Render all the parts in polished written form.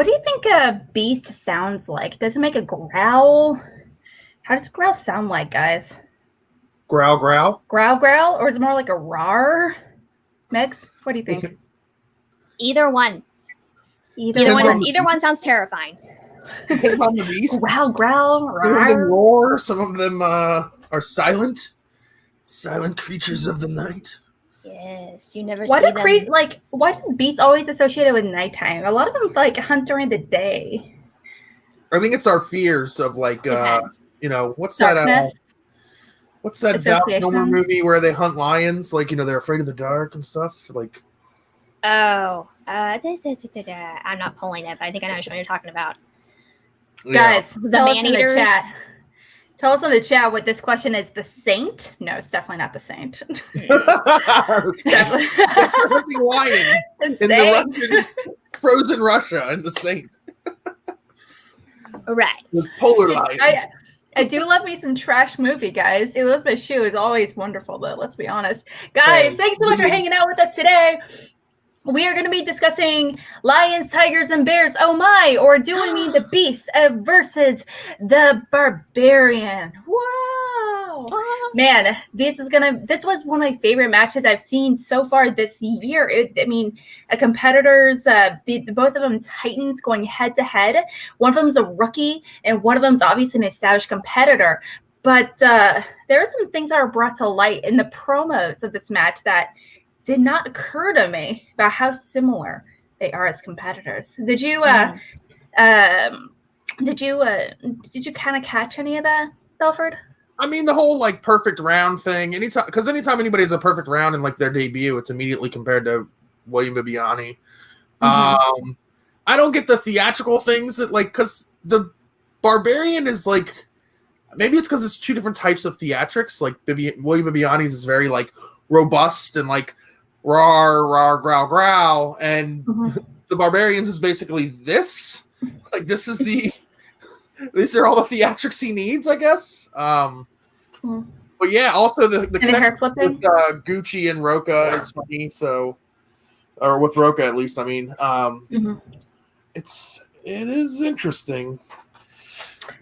What do you think a beast sounds like? Does it make a growl? How does a growl sound like, guys? Growl, growl. Growl, growl, or is it more like a roar? Megs, what do you think? Either one. Either one sounds terrifying. Depends on the beast. Growl, growl, roar. Some of them roar. Some of them are silent. Silent creatures of the night. Yes, you never see them. Why do beasts always associated with nighttime? A lot of them like hunt during the day. I think it's our fears of like what's Darkness. what's that Val Kilmer movie where they hunt lions? Like, they're afraid of the dark and stuff. Like, I'm not pulling it, but I think I know what you're talking about. Guys, the man-eaters. Tell us in the chat what this question is. The Saint? No, it's definitely not the Saint. Definitely lion in the frozen Russia and the Saint. Right. With polar lions. I do love me some trash movie, guys. Elizabeth Shue is always wonderful, though. Let's be honest. Guys, thanks so much for hanging out with us today. We are going to be discussing lions, tigers, and bears. Oh my! Or do we mean the beast versus the barbarian? Wow! Man, this was one of my favorite matches I've seen so far this year. A competitors, both of them titans going head to head. One of them's a rookie, and one of them's obviously an established competitor. But there are some things that are brought to light in the promos of this match that did not occur to me about how similar they are as competitors. Did you kind of catch any of that, Belford? I mean, the whole like perfect round thing. Anytime anybody has a perfect round in like their debut, it's immediately compared to William Bibbiani. I don't get the theatrical things that because the Barbarian is like, maybe it's because it's two different types of theatrics. Like William Bibbiani's is very like robust and like rawr, rawr, growl, growl, and the Barbarians is basically this. Like these are all the theatrics he needs, I guess. But yeah, also the connection with Gucci and Roca is funny. So, or with Roca at least. I mean, it is interesting.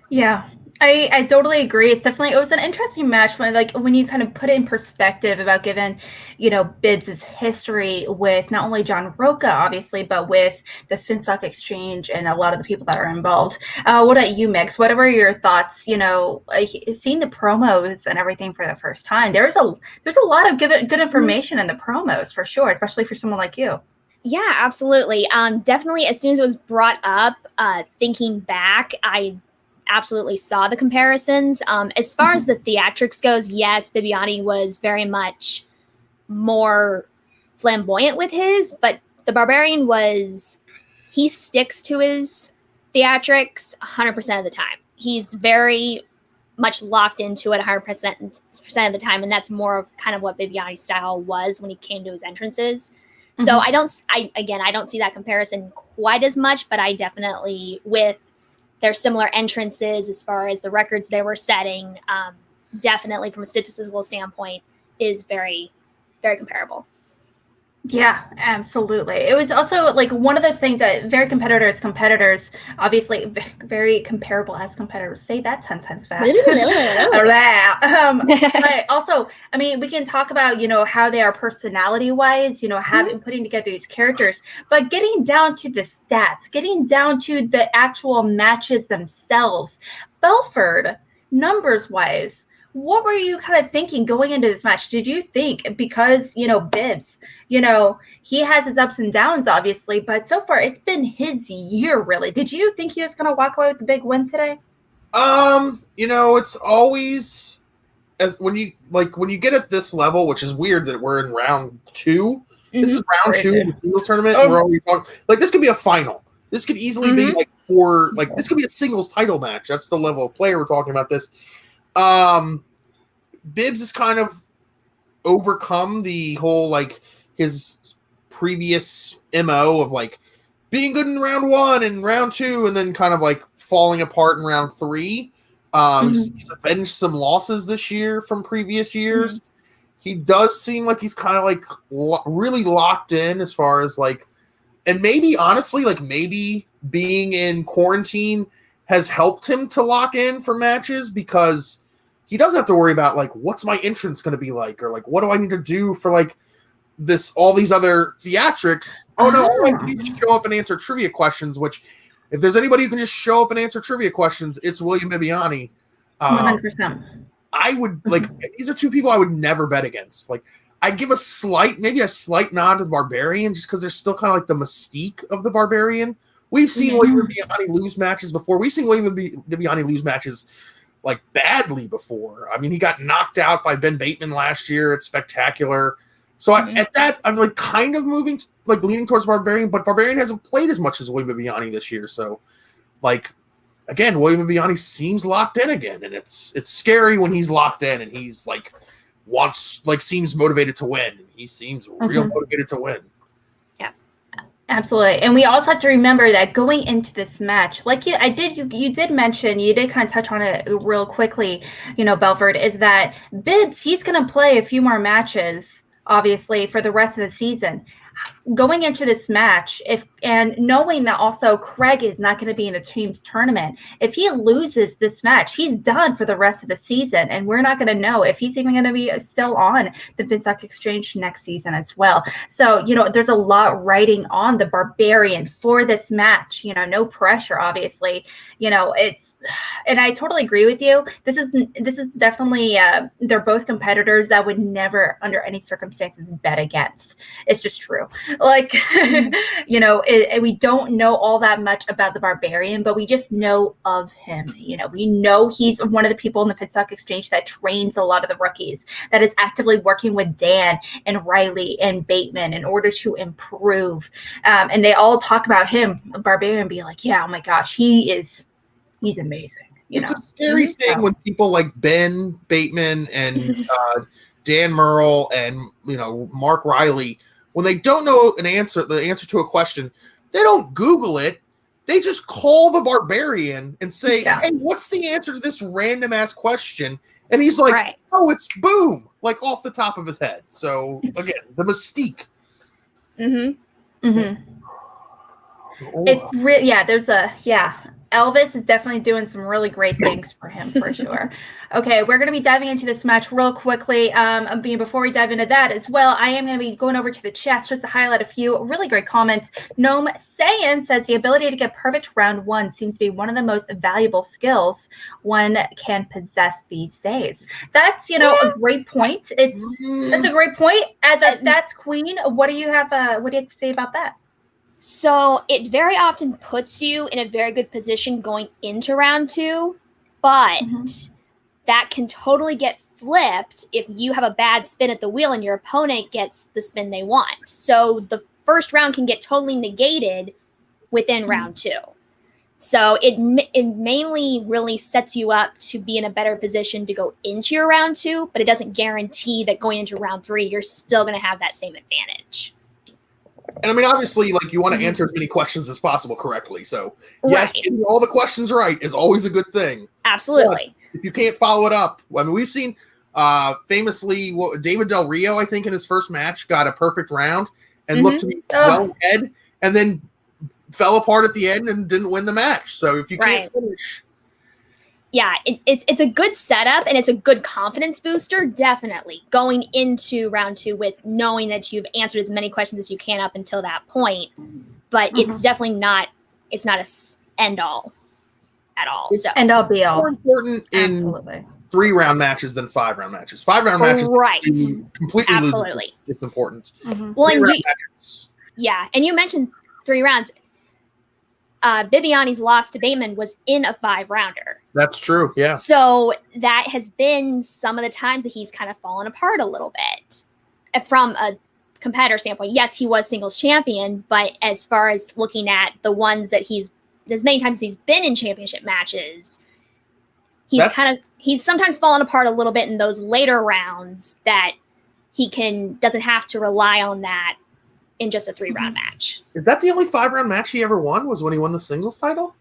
Yeah. I totally agree. It was an interesting match when you kind of put it in perspective about given, Bibbs' history with not only John Roca, obviously, but with the Finstock Exchange and a lot of the people that are involved. What about you, Megs? What were your thoughts? Seeing the promos and everything for the first time. There's a lot of good information in the promos for sure, especially for someone like you. Yeah, absolutely. Definitely, as soon as it was brought up, thinking back, I absolutely saw the comparisons. As far as the theatrics goes, yes, Bibbiani was very much more flamboyant with his, but the Barbarian he sticks to his theatrics 100% of the time. He's very much locked into it 100% of the time, and that's more of kind of what Bibbiani's style was when he came to his entrances. So I don't see that comparison quite as much, but I definitely, with their similar entrances as far as the records they were setting, definitely from a statistical standpoint is very, very comparable. Yeah, absolutely. It was also like one of those things that very competitors, obviously very comparable as competitors. Say that 10 times fast. But also, I mean, we can talk about, how they are personality-wise, putting together these characters, but getting down to the stats, getting down to the actual matches themselves. Belford, numbers-wise, what were you kind of thinking going into this match? Did you think, because, Bibbs, he has his ups and downs, obviously, but so far it's been his year, really. Did you think he was going to walk away with the big win today? It's always when you get at this level, which is weird that we're in round 2. This is round 2 in the singles tournament. And we're already talking this could be a final. This could easily be this could be a singles title match. That's the level of player we're talking about. This. Bibbs has kind of overcome the whole his previous MO of being good in round 1 and round 2 and then kind of falling apart in round 3. He's avenged some losses this year from previous years. He does seem like he's kind of really locked in as far as And maybe, honestly, like maybe being in quarantine has helped him to lock in for matches because he doesn't have to worry about like, what's my entrance going to be like? Or like, what do I need to do for like all these other theatrics? Oh no, all I have to do is show up and answer trivia questions, which if there's anybody who can just show up and answer trivia questions, it's William Bibbiani. 100%. I would like, these are two people I would never bet against. Like, I give maybe a slight nod to the Barbarian just because there's still kind of like the mystique of the Barbarian. We've seen William Bibbiani lose matches before. We've seen William Bibbiani lose matches like badly before. I mean, he got knocked out by Ben Bateman last year. It's spectacular. So at that, I'm like kind of moving, like leaning towards Barbarian, but Barbarian hasn't played as much as William Bibbiani this year. So, like, again, William Bibbiani seems locked in again, and it's scary when he's locked in and he's like seems motivated to win. He seems real motivated to win. Yeah, absolutely. And we also have to remember that going into this match, like you did mention, you did kind of touch on it real quickly, Belford, is that Bibbs, he's going to play a few more matches, obviously, for the rest of the season. Going into this match, and knowing that also Craig is not going to be in the team's tournament, if he loses this match, he's done for the rest of the season, and we're not going to know if he's even going to be still on the Finstock Exchange next season as well. So, there's a lot riding on the Barbarian for this match. No pressure, obviously. And I totally agree with you. This is definitely they're both competitors that would never, under any circumstances, bet against. It's just true. Like, we don't know all that much about the Barbarian, but we just know of him. We know he's one of the people in the Finstock Exchange that trains a lot of the rookies, that is actively working with Dan and Riley and Bateman in order to improve. And they all talk about him, Barbarian, being like, yeah, oh my gosh, he's amazing. It's a scary thing when people like Ben Bateman and Dan Merle and Mark Riley, when they don't know the answer to a question, they don't Google it. They just call the Barbarian and say, "Hey, what's the answer to this random ass question?" And he's like, "Oh, it's boom!" Like off the top of his head. So again, the mystique. It's Elvis is definitely doing some really great things for him, for sure. Okay, we're going to be diving into this match real quickly. Before we dive into that as well, I am going to be going over to the chat just to highlight a few really great comments. Gnome Sayan says the ability to get perfect round one seems to be one of the most valuable skils one can possess these days. That's, a great point. That's a great point. As our stats queen, what do you have to say about that? So it very often puts you in a very good position going into round two, but that can totally get flipped if you have a bad spin at the wheel and your opponent gets the spin they want. So the first round can get totally negated within round two. So it mainly really sets you up to be in a better position to go into your round two, but it doesn't guarantee that going into round three, you're still going to have that same advantage. And I mean, obviously, like you want to answer as many questions as possible correctly. So yes, getting all the questions right is always a good thing. Absolutely. But if you can't follow it up, I mean, we've seen famously David Del Rio, I think, in his first match got a perfect round and looked to be well ahead, and then fell apart at the end and didn't win the match. So if you can't finish. Yeah, it's a good setup, and it's a good confidence booster, definitely, going into round two with knowing that you've answered as many questions as you can up until that point. But it's definitely not a end-all at all. It's so end-all, be-all. More important in 3-round matches than 5-round matches. 5-round matches, completely absolutely. Lose. It's important. Well, and and you mentioned 3 rounds. Bibbiani's loss to Bateman was in a 5-rounder. That's true, yeah. So that has been some of the times that he's kind of fallen apart a little bit. From a competitor standpoint, yes, he was singles champion, but as far as looking at the ones that as many times as he's been in championship matches, he's sometimes fallen apart a little bit in those later rounds that he doesn't have to rely on that in just a 3-round match. Is that the only 5-round match he ever won? Was when he won the singles title?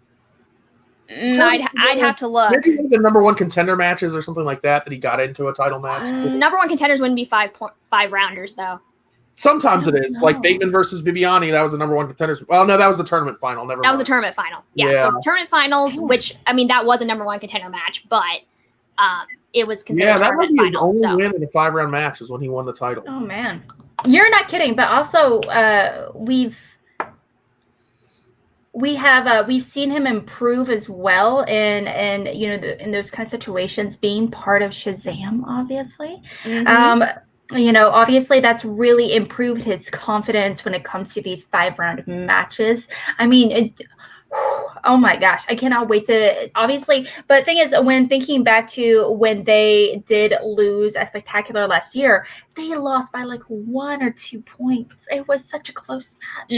I'd have to look. Maybe the number 1 contender matches or something like that he got into a title match. Number 1 contenders wouldn't be 5 rounders though. Sometimes it is. Like Bateman versus Bibbiani, that was the number one contenders. Well, no, that was the tournament final. Never. That was the tournament final. Yeah. So tournament finals, which I mean, that was a number one contender match, but it was considered that might tournament be his final. only win in a 5-round match is when he won the title. Oh man, you're not kidding. But also, we've seen him improve as well, and you know, in those kind of situations, being part of Shazam, obviously. You know, obviously that's really improved his confidence when it comes to these 5-round matches. I mean, oh my gosh, I cannot wait to, obviously. But the thing is, when thinking back to when they did lose a Spectacular last year, they lost by like 1 or 2 points. It was such a close match.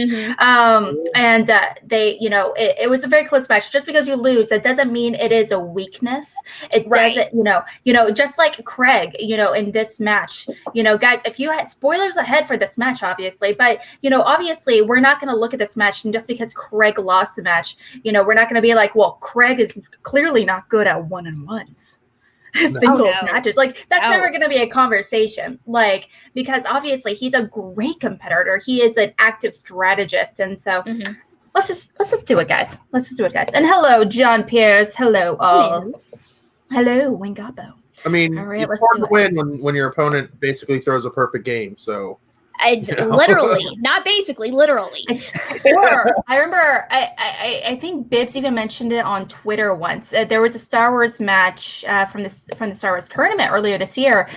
And they, you know, it was a very close match. Just because you lose, it doesn't mean it is a weakness. It doesn't, you know, just like Craig, you know, in this match, you know, guys, if you had spoilers ahead for this match, obviously, but, you know, obviously we're not going to look at this match and just because Craig lost the match, you know, we're not going to be like, well, Craig is clearly not good at 1-on-1s. Singles matches, like that's never going to be a conversation, like, because obviously he's a great competitor, he is an active strategist, and so let's just do it, guys. And hello, John Pierce. Hello, all. Hello, Wingabo. I mean, right, it's hard to win when your opponent basically throws a perfect game. So literally, not basically, literally. Or I remember, I think Bibbs even mentioned it on Twitter once. There was a Star Wars match from the Star Wars tournament earlier this year.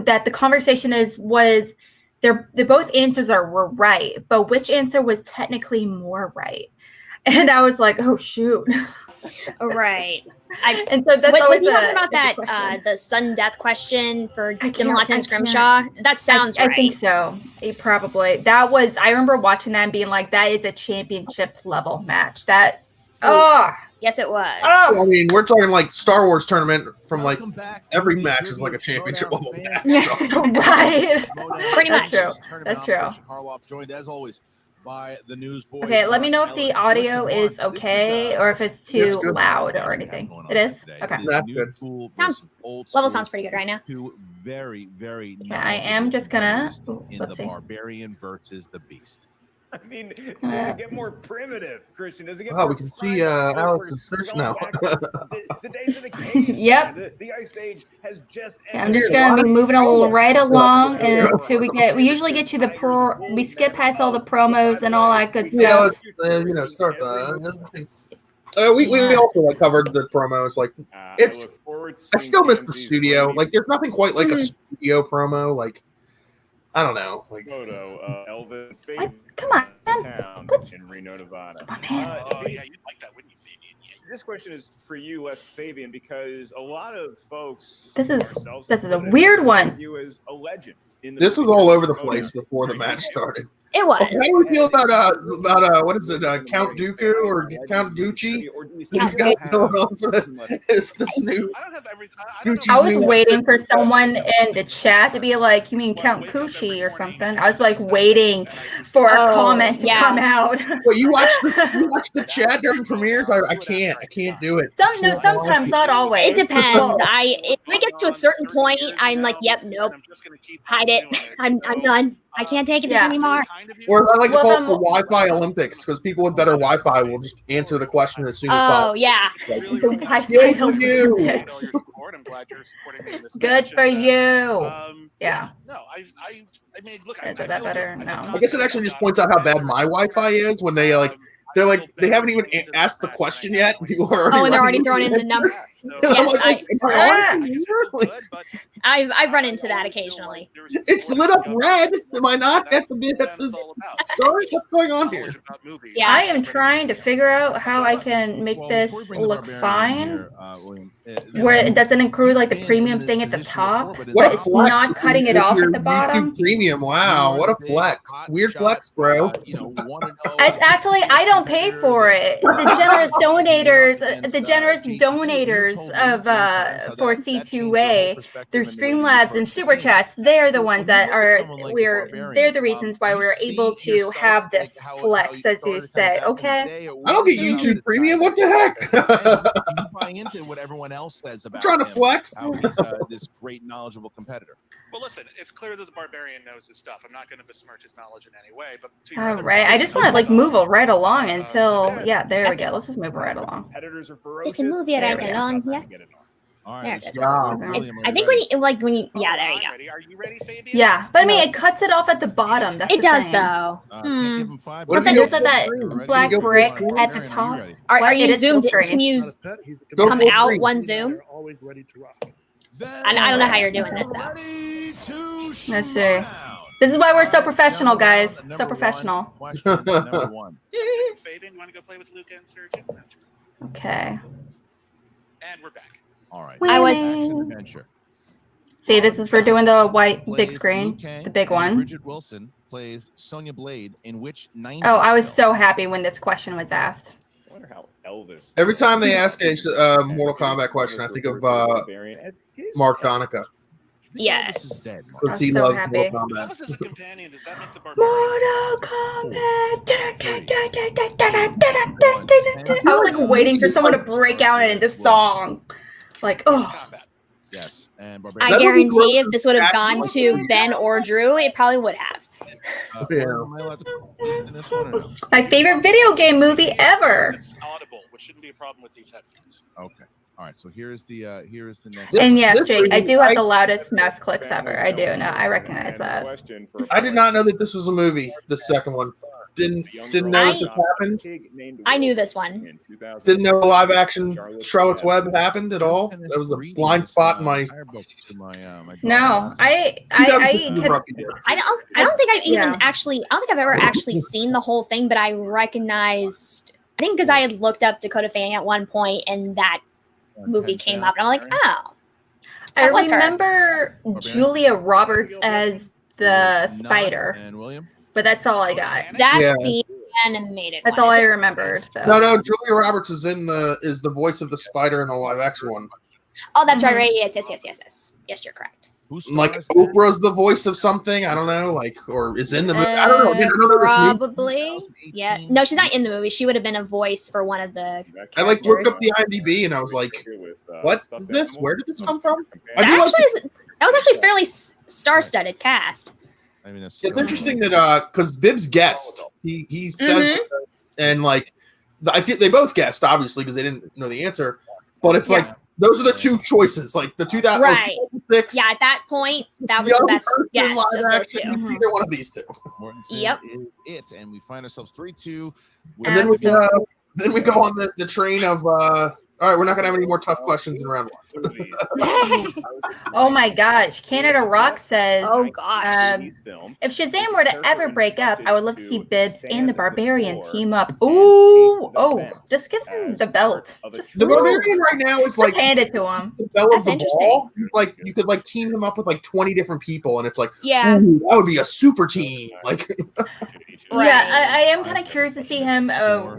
That the conversation was the both answers were right, but which answer was technically more right? And I was like, oh shoot. Right. And so that's was he talking about that the sudden death question for Demontez and Scrimshaw? That sounds right. I think so. Probably. That was, I remember watching that and being like, that is a championship level match. That yes, it was. I mean, we're talking like Star Wars tournament from like every match is like a championship level match. So. Right. Pretty much. That's true. Karloff joined as always by the newsboy. Okay, let me know if the audio is okay or if it's too loud or anything. It is? Okay. That's good. Level sounds pretty good right now. Two very, very I am just gonna in the Barbarian versus the Beast. I mean, does it get more primitive, Christian? Does it get Oh, more we can see Alex's search now. The days of the cave. Yep. The Ice Age has just ended. I'm just gonna be moving right along until we usually get to the we skip past all the promos and all that good stuff. Yeah, start the. We also like covered the promos. Like I still miss the studio. Like there's nothing quite like a studio promo. Like I don't know. Like Elvin. Come on, in Reno, Nevada. Come on, man. Yeah, you'd like that, wouldn't you, Fabian? Yeah. This question is for you, Wes Fabian, because a lot of folks. This is a weird one. You as a legend. This was all over the place before the match started. It was. How do you feel about what is it, Count Dooku or Count Gucci? He's got going on for this new. I was waiting for someone in the chat to be like, "You mean Count Gucci or something?" I was like waiting for a comment to come out. Well, you watch the chat during premieres. I can't do it. Sometimes, not always. It depends. If we get to a certain point, I'm like, "Yep, nope, hide it. I'm done. I can't take it anymore." Or I like to call it the Wi-Fi Olympics because people with better Wi-Fi will just answer the question as soon as possible. Oh yeah. The Wi-Fi Olympics. Good for you. Yeah. No, I mean, look, is that better? No. I guess it actually just points out how bad my Wi-Fi is when they they haven't even asked the question yet. People are and they're already throwing in the number. Yes, I've run into that occasionally. It's lit up red. Am I not at the start? What's going on here? Yeah, I am trying to figure out how I can make this look fine, where it doesn't include like the premium thing at the top, but it's not cutting it off at the bottom. Premium, wow, what a flex! Weird flex, bro. It's actually, I don't pay for it. The generous donators of for C2A through Streamlabs and Super Chats, they're the ones that they're the reasons why we're able to have this flex, as you say. Okay, I don't get YouTube Premium. What the heck? buy into what everyone else says about trying to him, flex. how he's this great, knowledgeable competitor. Well, listen, it's clear that the Barbarian knows his stuff. I'm not going to besmirch his knowledge in any way, but to your All other right, point, I just want to like move it right along until there we go. Let's just move it right The along. competitors are ferocious. Just to move it There right we go. along, yeah. Get it on. All There right, it is. Yeah. I think when you yeah, there you I'm go. ready. Are you ready, Fabian? Yeah, but I mean, it cuts it off at the bottom. That's It the does thing. though. Can't give him 5. What if Something you just go said that full screen? black Can you go brick full at the screen? top. Are you ready? Are What? It you is zoomed full in? Can screen. you Go come full out screen. one zoom? Always ready to rock. I don't know how you're doing this though. Ready to Let's see. shroud. This is why we're so All right, professional, number guys. one, So number professional. one, question number 1. Fabian, you want to go play with Luca and Surgeon? Okay. And we're back. All right. I was- Action adventure. See, this is for doing the white big Plays screen, Liu Kang the big and one. Bridget Wilson plays Sonya Blade in which 90s Oh, I was film? so happy when this question was asked. I wonder how Elvis. Every time they ask a Mortal Kombat question, I think of Mark Donica. Yes. Elvis is dead, Mark. Because I'm he so loves happy. Mortal If Kombat. Elvis is a companion, does that make the Barbarian? I was like waiting for someone to break out into this song. Like, oh, Combat. Yes, and I Barbarian. That would be guarantee great if this would have gone for to Ben or Drew, it probably would have. Yeah. Am I allowed to put Beast in this one or no? my favorite video game movie ever. It's audible, which shouldn't be a problem with these headphones. Okay. All right. So here's the next. This- And yes, this Jake, I movie, do have the loudest mouse clicks ever. I do. No, I recognize that. I did not know that this was a movie. The second one. Didn't know that this happened. I knew this one. Didn't know live action Charlotte's Web happened at all. That was a blind spot in my. No, I I don't think I've even Yeah. actually. I don't think I've ever actually seen the whole thing, but I recognized. I think because I had looked up Dakota Fanning at one point, and that movie came up, and I'm like, oh, I that was her. remember Julia Roberts as the spider, And William. but that's all I got. that's Yeah. the animated. That's one, all I isn't it? remembered. So. No, Julia Roberts is the voice of the spider in the live action one. Oh, that's right. Yes. Yes, you're correct. Who Like stars in it? Oprah's the voice of something. I don't know, like or is in the movie. I don't know. Again, I don't know this movie. Probably. Yeah. No, she's not in the movie. She would have been a voice for one of the. I like looked up characters. the IMDb and I was like, what is this? Where did this come from? I That do like actually that was actually fairly star-studded cast. I mean, it's It's interesting that because Bibbs guessed, he says, and like I feel they both guessed obviously because they didn't know the answer, but it's like those are the two choices, like the 2006. Yeah, at that point, that was the best guess of those two. It's either one of these two, Mortensen Yep. is it, and we find ourselves 3-2. and then we go on the train of. All right, we're not gonna have any more tough questions in round one. Oh my gosh, Canada Rock says, Oh gosh. if Shazam were to ever break up, I would love to see Bibbs and the Barbarian team up. Ooh, just give him the belt. Just The Barbarian right now is like just hand it to him. the bell of That's the ball. He's like you could like team him up with like 20 different people, and it's like, Yeah. ooh, that would be a super team. Like, Right. Yeah, I am kind of curious to see him.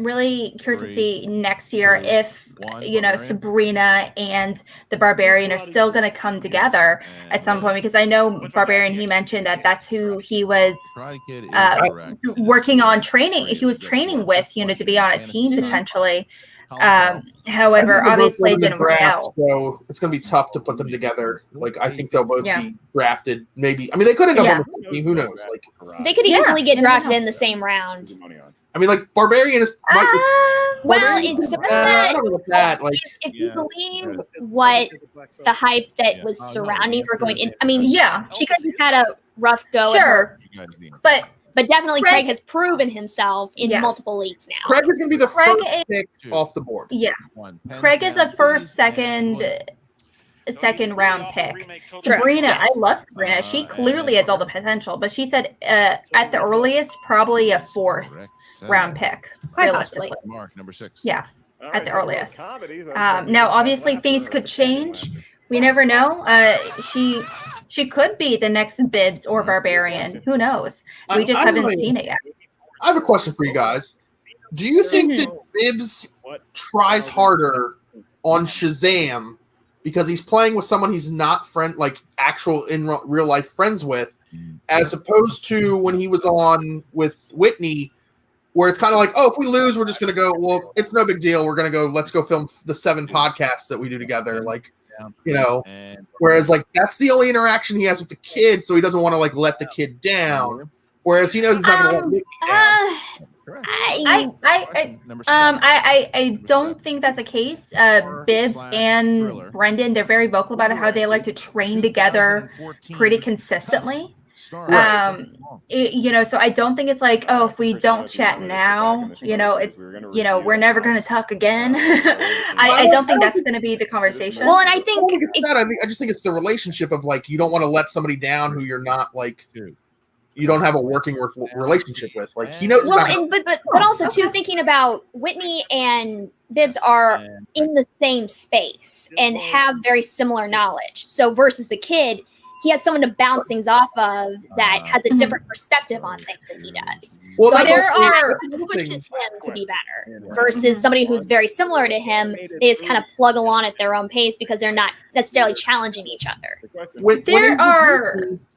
Really curious to see next year if Sabrina and the Barbarian are still going to come together at some point, because I know Barbarian, he mentioned that that's who he was working on training. He was training with, to be on a team potentially. However, obviously it didn't work out. So it's going to be tough to put them together. Like, I think they'll both be drafted. Maybe. I mean, they could end up on the same team. Who knows? Like, They could easily get drafted in the same round. I mean, like Barbarian is. Well, it's I don't know about that. Like, if you believe what the hype that was surrounding her going in. I mean, she could have had a rough go at her, but definitely Craig has proven himself in multiple leagues now. Craig is going to be the first pick off the board. Yeah, Craig is a first, second round pick. Sabrina, I love Sabrina. She clearly has all the potential, but she said at the earliest, probably a fourth round pick. Quite possibly. Mark number 6. Yeah, at the earliest. Now, obviously, things could change. We never know. She could be the next Bibbs or Barbarian. Who knows? We just haven't seen it yet. I have a question for you guys. Do you think that Bibbs tries harder on Shazam because he's playing with someone he's not actual in real life friends with, as opposed to when he was on with Whitney, where it's kind of like, oh, if we lose, we're just going to go, well, it's no big deal. We're going to go, let's go film the 7 podcasts that we do together. Like, you know, whereas like that's the only interaction he has with the kid. So he doesn't want to like let the kid down. Whereas he knows he's not going to let Mickey down. I don't think that's the case. Bibbs and Brendan, they're very vocal about how they like to train together pretty consistently. You know, so I don't think it's like, oh, if we don't chat now, you know, we're never going to talk again. I don't think that's going to be the conversation. Well, and I think I just think it's the relationship of like, you don't want to let somebody down who you're not like, you don't have a working relationship with. Like he knows. Well, but also too, thinking about Whitney and Bibbs are in the same space and have very similar knowledge. So versus the kid, he has someone to bounce things off of that has a different perspective on things than he does. Well, so it pushes him to be better versus somebody who's very similar to him. They just kind of plug along at their own pace because they're not necessarily challenging each other.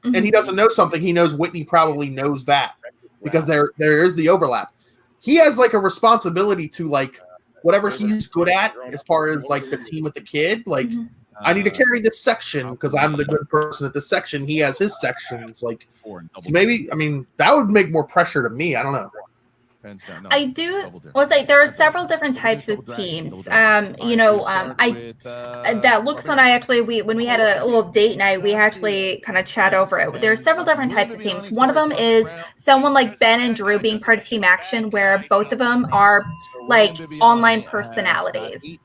And he doesn't know something. He knows Whitney probably knows that because there is the overlap. He has like a responsibility to like whatever he's good at as far as like the team with the kid. Like I need to carry this section because I'm the good person at this section. He has his sections. Like so maybe, I mean, that would make more pressure to me. I don't know. I do. Well, it's like there are several different types of teams. You know, that looks and I actually when we had a little date night, we actually kind of chat over it. There are several different types of teams. One of them is someone like Ben and Drew being part of Team Action, where both of them are like online personalities.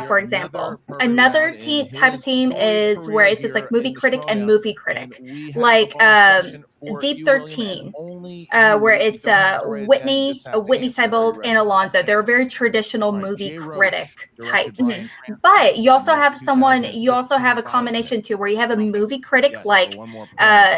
For example, another type of team is where it's just like movie critic and movie critic, like Deep 13, where it's Whitney Seibold and Alonzo. They're very traditional movie critic types. But you also have a combination too, where you have a movie critic like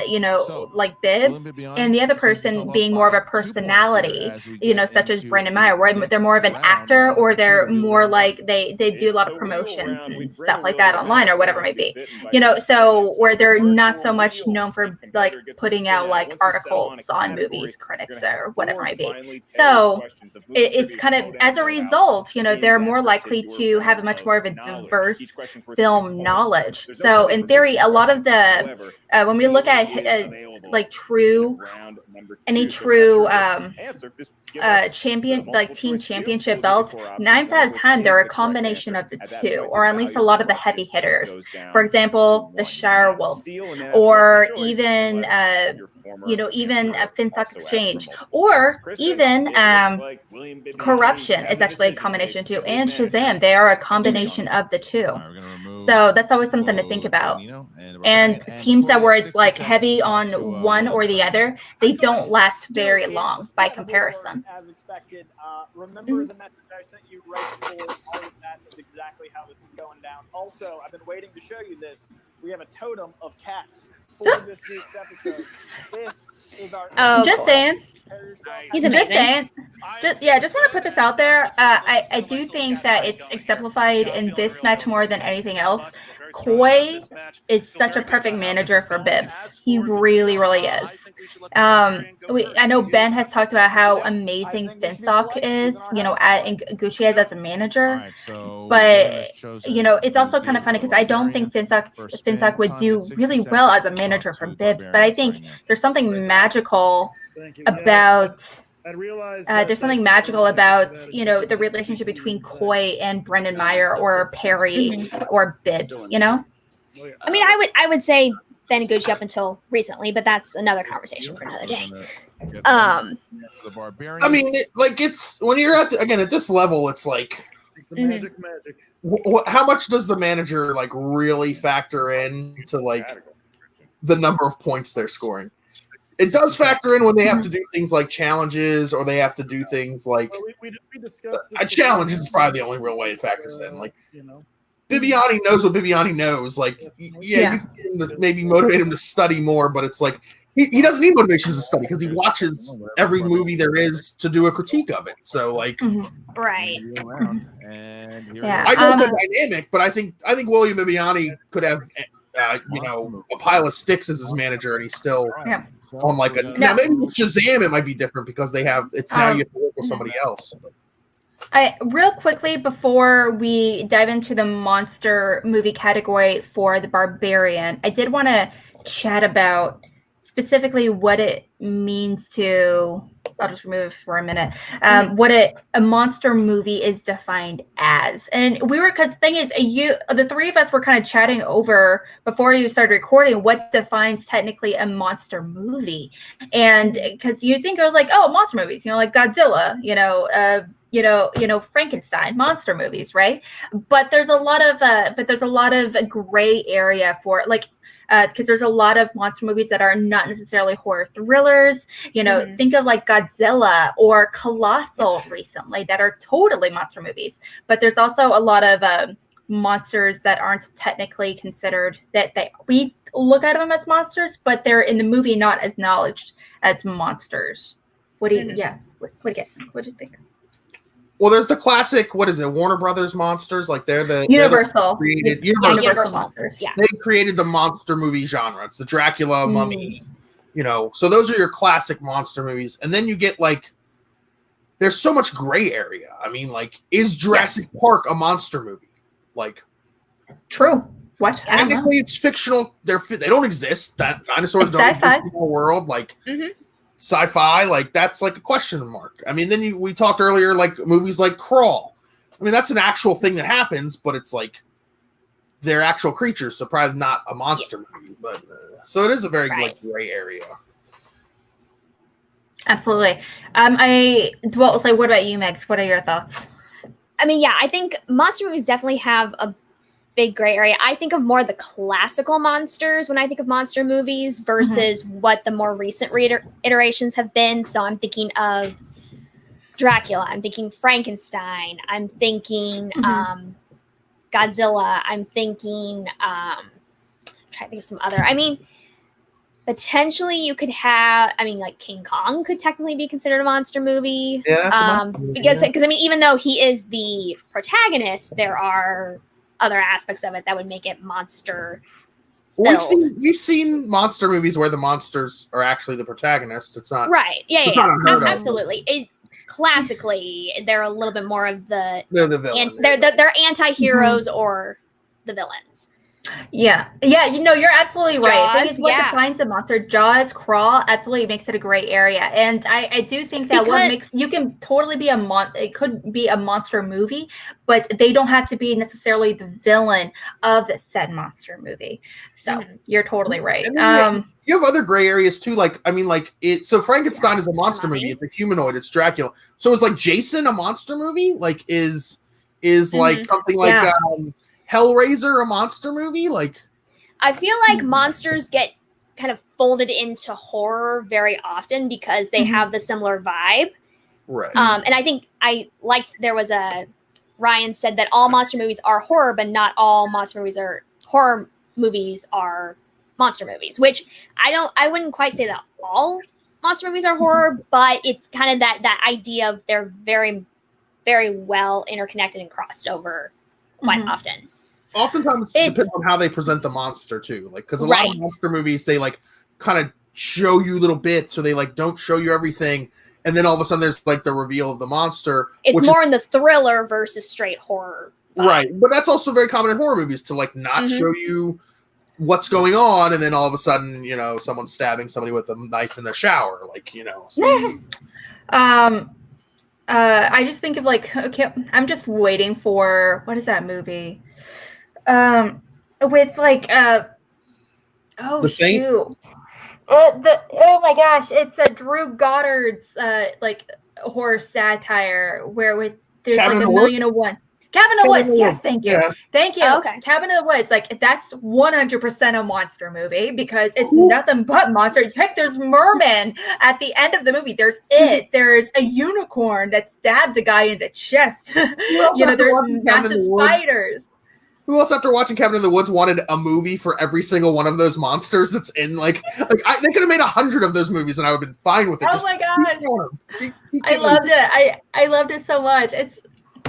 you know, like Bibbs, and the other person being more of a personality, you know, such as Brendan Meyer, where they're more of an actor, or they're more like they do a lot of promotions and stuff like that online or whatever it may be, you know, so where they're not so much known for like putting out like articles on movies, critics or whatever it may be. So it's kind of, as a result, you know, they're more likely to have a much more of a diverse film knowledge. So in theory, a lot of the when we look at like any true champion, like team championship belts, 9 out of 10 they're a combination of the two, or at least a lot of the heavy hitters. For example, the Shire Wolves, or even you know, even Finstock Exchange, or even Corruption is actually a combination too, and Shazam. They are a combination of the two. So that's always something to think about. And teams that where it's like heavy on one or the other, they don't last very long by comparison. As expected, remember the message I sent you right before all of that is exactly how this is going down. Also, I've been waiting to show you this. We have a totem of cats for this week's episode. This is our just saying. He's amazing. Just saying. Just want to put this out there. I do think that it's exemplified in this match more than anything else. Coy is such a perfect manager for Bibbs. He really, really is. I know Ben has talked about how amazing Finstock is, you know, and Gucci as a manager. But, you know, it's also kind of funny because I don't think Finstock would do really well as a manager for Bibbs. But I think there's something magical about... there's something magical about, you know, the relationship between Coy and Brendan Meyer or Perry or Bibbs, you know? I mean, I would say Ben and Gucci up until recently, but that's another conversation for another day. I mean, it's when you're at this level, it's like magic. How much does the manager like really factor in to like the number of points they're scoring? It does factor in when they have to do things like challenges, or they have to do things like we discussed a challenge is probably the only real way it factors in. Like, you know, Bibbiani knows what Bibbiani knows. Like, you can maybe motivate him to study more, but it's like he doesn't need motivations to study because he watches every movie there is to do a critique of it. So, like, right. I know the dynamic, but I think William Bibbiani could have a pile of sticks as his manager, and he's still Yeah. on like a. Now maybe with Shazam it might be different because they have it's now you have to work with somebody else. Real quickly before we dive into the monster movie category for the Barbarian, I did want to chat about specifically what it means to. I'll just remove it for a minute. What a monster movie is defined as, and because the thing is, the three of us were kind of chatting over before you started recording what defines technically a monster movie, and because you think it was like, oh, monster movies, like Godzilla, Frankenstein, monster movies, right? But there's a lot of gray area for because there's a lot of monster movies that are not necessarily horror thrillers. Think of like Godzilla or Colossal recently that are totally monster movies. But there's also a lot of monsters that aren't technically considered we look at them as monsters, but they're in the movie not acknowledged as monsters. What do you? Yeah. What do you guys? What do you think? Well, there's the classic, what is it, Warner Brothers monsters? Like they're the Universal. Universal monsters. Yeah. They created the monster movie genre. It's the Dracula, Mummy, So those are your classic monster movies. And then you get there's so much gray area. I mean, is Jurassic Park a monster movie? True. What? Technically, it's fictional. They don't exist. Dinosaurs don't exist in the world. Sci-fi, that's a question mark. I mean, then we talked earlier, movies like Crawl. I mean, that's an actual thing that happens, but it's they're actual creatures, so probably not a monster movie. But so it is a very gray area. Absolutely. What about you, Megs? What are your thoughts? I mean, yeah, I think monster movies definitely have a big gray area. I think of more the classical monsters when I think of monster movies versus what the more recent iterations have been. So I'm thinking of Dracula. I'm thinking Frankenstein. I'm thinking Godzilla. I'm thinking I'm trying to think of some other. I mean, potentially you could have. I mean, King Kong could technically be considered a monster movie. Yeah, because I mean, even though he is the protagonist, there are other aspects of it that would make it monster. We've seen monster movies where the monsters are actually the protagonists. It's not right. Yeah. Not absolutely. Classically, they're a little bit more of they're the villain. And they're anti-heroes or the villains. Yeah. You're absolutely right. Jaws, I think it's what defines a monster. Jaws, Crawl, absolutely makes it a gray area. And I do think that what makes you can totally be it could be a monster movie, but they don't have to be necessarily the villain of the said monster movie. So you're totally right. You have other gray areas too. So Frankenstein is a monster movie. It's a humanoid. It's Dracula. So is Jason a monster movie? Is something like Hellraiser a monster movie? I feel like monsters get kind of folded into horror very often because they have the similar vibe. Right. And I think I liked Ryan said that all monster movies are horror, but not all monster movies are horror movies are monster movies, which I wouldn't quite say that all monster movies are horror, but it's kind of that idea of they're very, very well interconnected and crossed over quite often. Oftentimes it depends on how they present the monster too. Because a lot of monster movies, they kind of show you little bits, or they don't show you everything. And then all of a sudden there's the reveal of the monster. It's more in the thriller versus straight horror. Right. But that's also very common in horror movies to not show you what's going on. And then all of a sudden, someone's stabbing somebody with a knife in the shower. So. I just think of okay, I'm just waiting for, what is that movie? With The Saint? shoot. Oh my gosh, it's Drew Goddard's horror satire where there's Cabin in a the million Woods? and one. Cabin in the Woods, yes, thank you. Yeah. Thank you. Oh, okay. Cabin in the Woods, that's 100% a monster movie because it's nothing but monsters. Heck, there's mermen at the end of the movie. There's there's a unicorn that stabs a guy in the chest. There's massive spiders. Who else, after watching Cabin in the Woods, wanted a movie for every single one of those monsters that's in they could have made 100 of those movies and I would have been fine with it. Oh my gosh, I loved it. I loved it so much. It's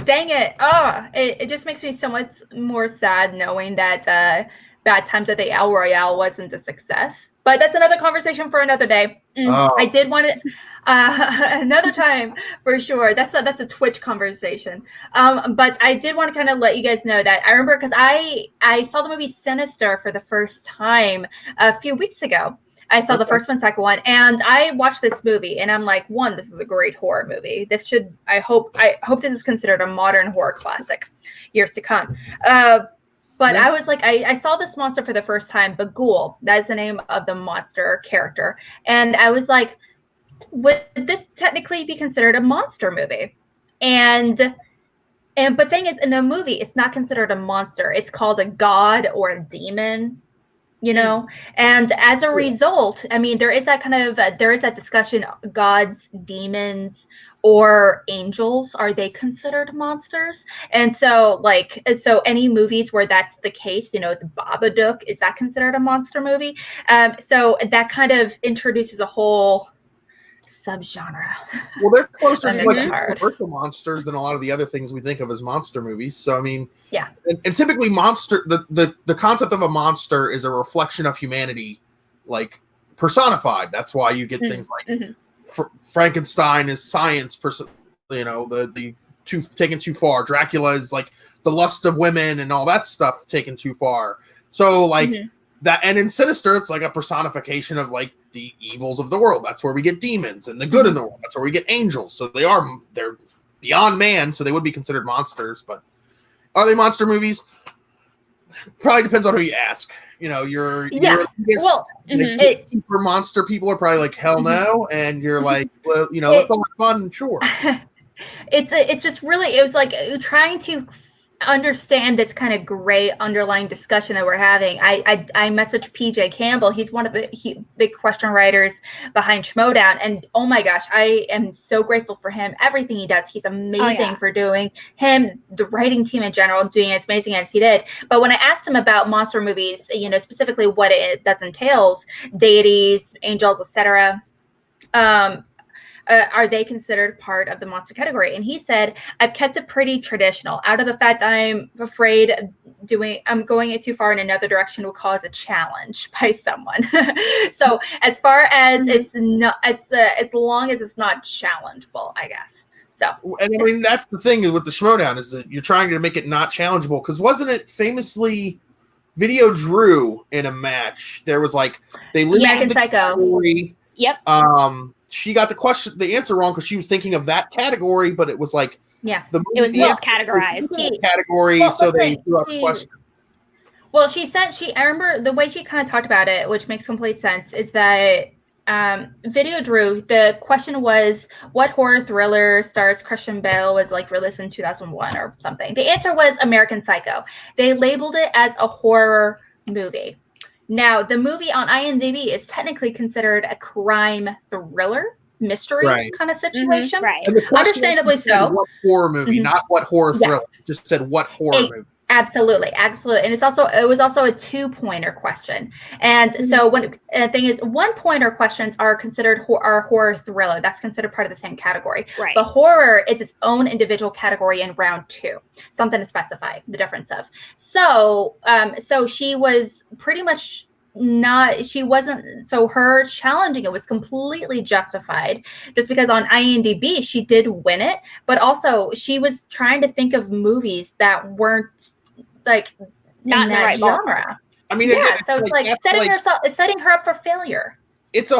dang it. Oh, it just makes me so much more sad knowing that Bad Times at the El Royale wasn't a success. But that's another conversation for another day. Oh. I did want to another time for sure. That's a Twitch conversation. But I did want to kind of let you guys know that I remember because I saw the movie Sinister for the first time a few weeks ago. I saw the first one, second one, and I watched this movie, and I'm like, one, this is a great horror movie. This should, I hope this is considered a modern horror classic, years to come. But I was like, I saw this monster for the first time, Bagul. That is the name of the monster character, and I was like, would this technically be considered a monster movie? But thing is, in the movie, it's not considered a monster. It's called a god or a demon. You know, and as a result, I mean, there is that kind of there is that discussion: gods, demons, or angels, are they considered monsters? And so, so any movies where that's the case, you know, the Babadook, is that considered a monster movie? So that kind of introduces a whole subgenre. Well, they're closer to like universal monsters than a lot of the other things we think of as monster movies. So I mean, yeah, and typically monster, the concept of a monster is a reflection of humanity, like personified. That's why you get things like Frankenstein is science, you know, the taken too far. Dracula is like the lust of women and all that stuff taken too far. So like that, and in Sinister, it's like a personification of like the evils of the world. That's where we get demons, and the good in the world. That's where we get angels. So they're beyond man, so they would be considered monsters. But are they monster movies? Probably depends on who you ask. You know, you're super monster people are probably like, hell no, and you're like, well, you know, it's all fun, sure. It's just really, it was like trying to understand this kind of gray underlying discussion that we're having. I messaged PJ Campbell. He's one of the big question writers behind Schmodown, and oh my gosh, I am so grateful for him. Everything he does, he's amazing for doing. Him, the writing team in general, doing as amazing as he did. But when I asked him about monster movies, you know, specifically what it does entails, deities, angels, etc. Are they considered part of the monster category? And he said, I've kept it pretty traditional. Out of the fact I'm afraid I'm going it too far in another direction will cause a challenge by someone. So as far as it's not, as long as it's not challengeable, I guess. So, and I mean, that's the thing with the Schmodown is that you're trying to make it not challengeable. Because wasn't it famously Video Drew in a match? There was like, they limited the story. Yep. She got the answer wrong because she was thinking of that category, but it was like it was miscategorized category, so they threw out the question. Well, I remember the way she kind of talked about it, which makes complete sense, is that Video Drew, the question was, what horror thriller stars Christian Bale was like released in 2001 or something? The answer was American Psycho. They labeled it as a horror movie. Now, the movie on IMDb is technically considered a crime thriller, mystery kind of situation. Right. Understandably so. What horror movie, not what horror thriller. Just said what horror movie. Absolutely. And it was also a 2-pointer question. And so when the thing is, 1-pointer questions are considered horror thriller. That's considered part of the same category. Right. But horror is its own individual category in round 2. Something to specify the difference of. So she was pretty much her challenging it was completely justified just because on IMDb she did win it, but also she was trying to think of movies that weren't like not in that genre. Ball. I mean, so it's like setting her up for failure. It's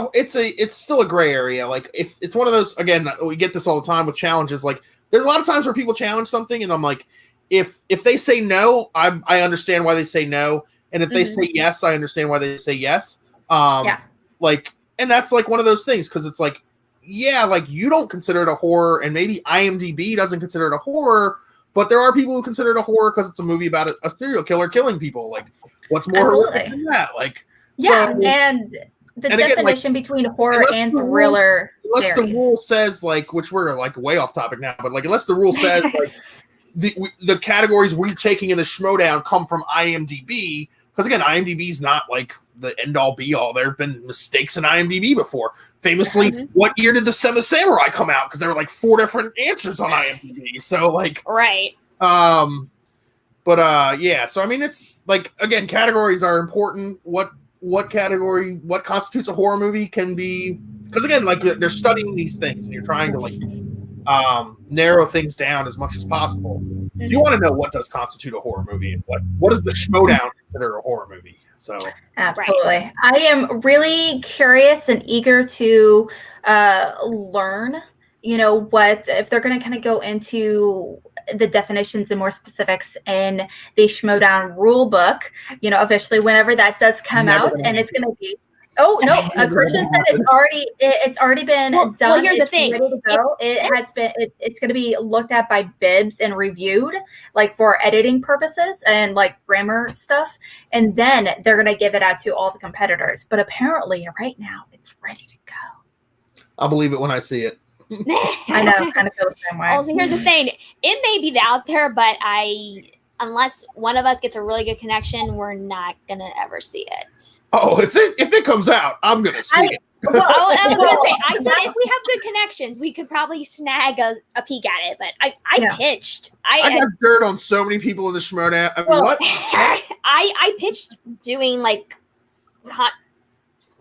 still a gray area. Like if it's one of those, again, we get this all the time with challenges. Like there's a lot of times where people challenge something and I'm like, if they say no, I understand why they say no. And if they say yes, I understand why they say yes. Like, and that's like one of those things. Cause it's like, yeah, like you don't consider it a horror and maybe IMDb doesn't consider it a horror, but there are people who consider it a horror because it's a movie about a serial killer killing people. Like what's more horrific than that? Like, and the definition between horror and thriller. Unless the rule says like, which we're like way off topic now, but like, unless the rule says like the categories we're taking in the Schmodown come from IMDb, because again, IMDb is not like the end all be all. There have been mistakes in IMDb before. Famously, what year did The Seventh Samurai come out? Because there were like 4 different answers on IMDb. So like, yeah. So I mean, it's like again, categories are important. What constitutes a horror movie can be, because again, like they're studying these things and you're trying to like narrow things down as much as possible. So you want to know what does constitute a horror movie and what does the Schmodown consider a horror movie. So absolutely, I am really curious and eager to learn. You know, what if they're going to kind of go into the definitions and more specifics in the Schmodown rule book, you know, officially whenever that does come out, and it's going to be. Oh no! Christian said it's already been done. Well, here's the thing. Ready to go. It's going to be looked at by Bibbs and reviewed, like for editing purposes and like grammar stuff, and then they're going to give it out to all the competitors. But apparently, right now, it's ready to go. I'll believe it when I see it. I know, kind of feel the same way. Also, here's the thing. It may be out there, but unless one of us gets a really good connection, we're not going to ever see it. Oh, if it comes out, I'm going to see it. Well, I was going to say, I said if we have good connections, we could probably snag a peek at it, but I pitched. I got dirt on so many people in the Schmodown. I mean, what? I pitched doing like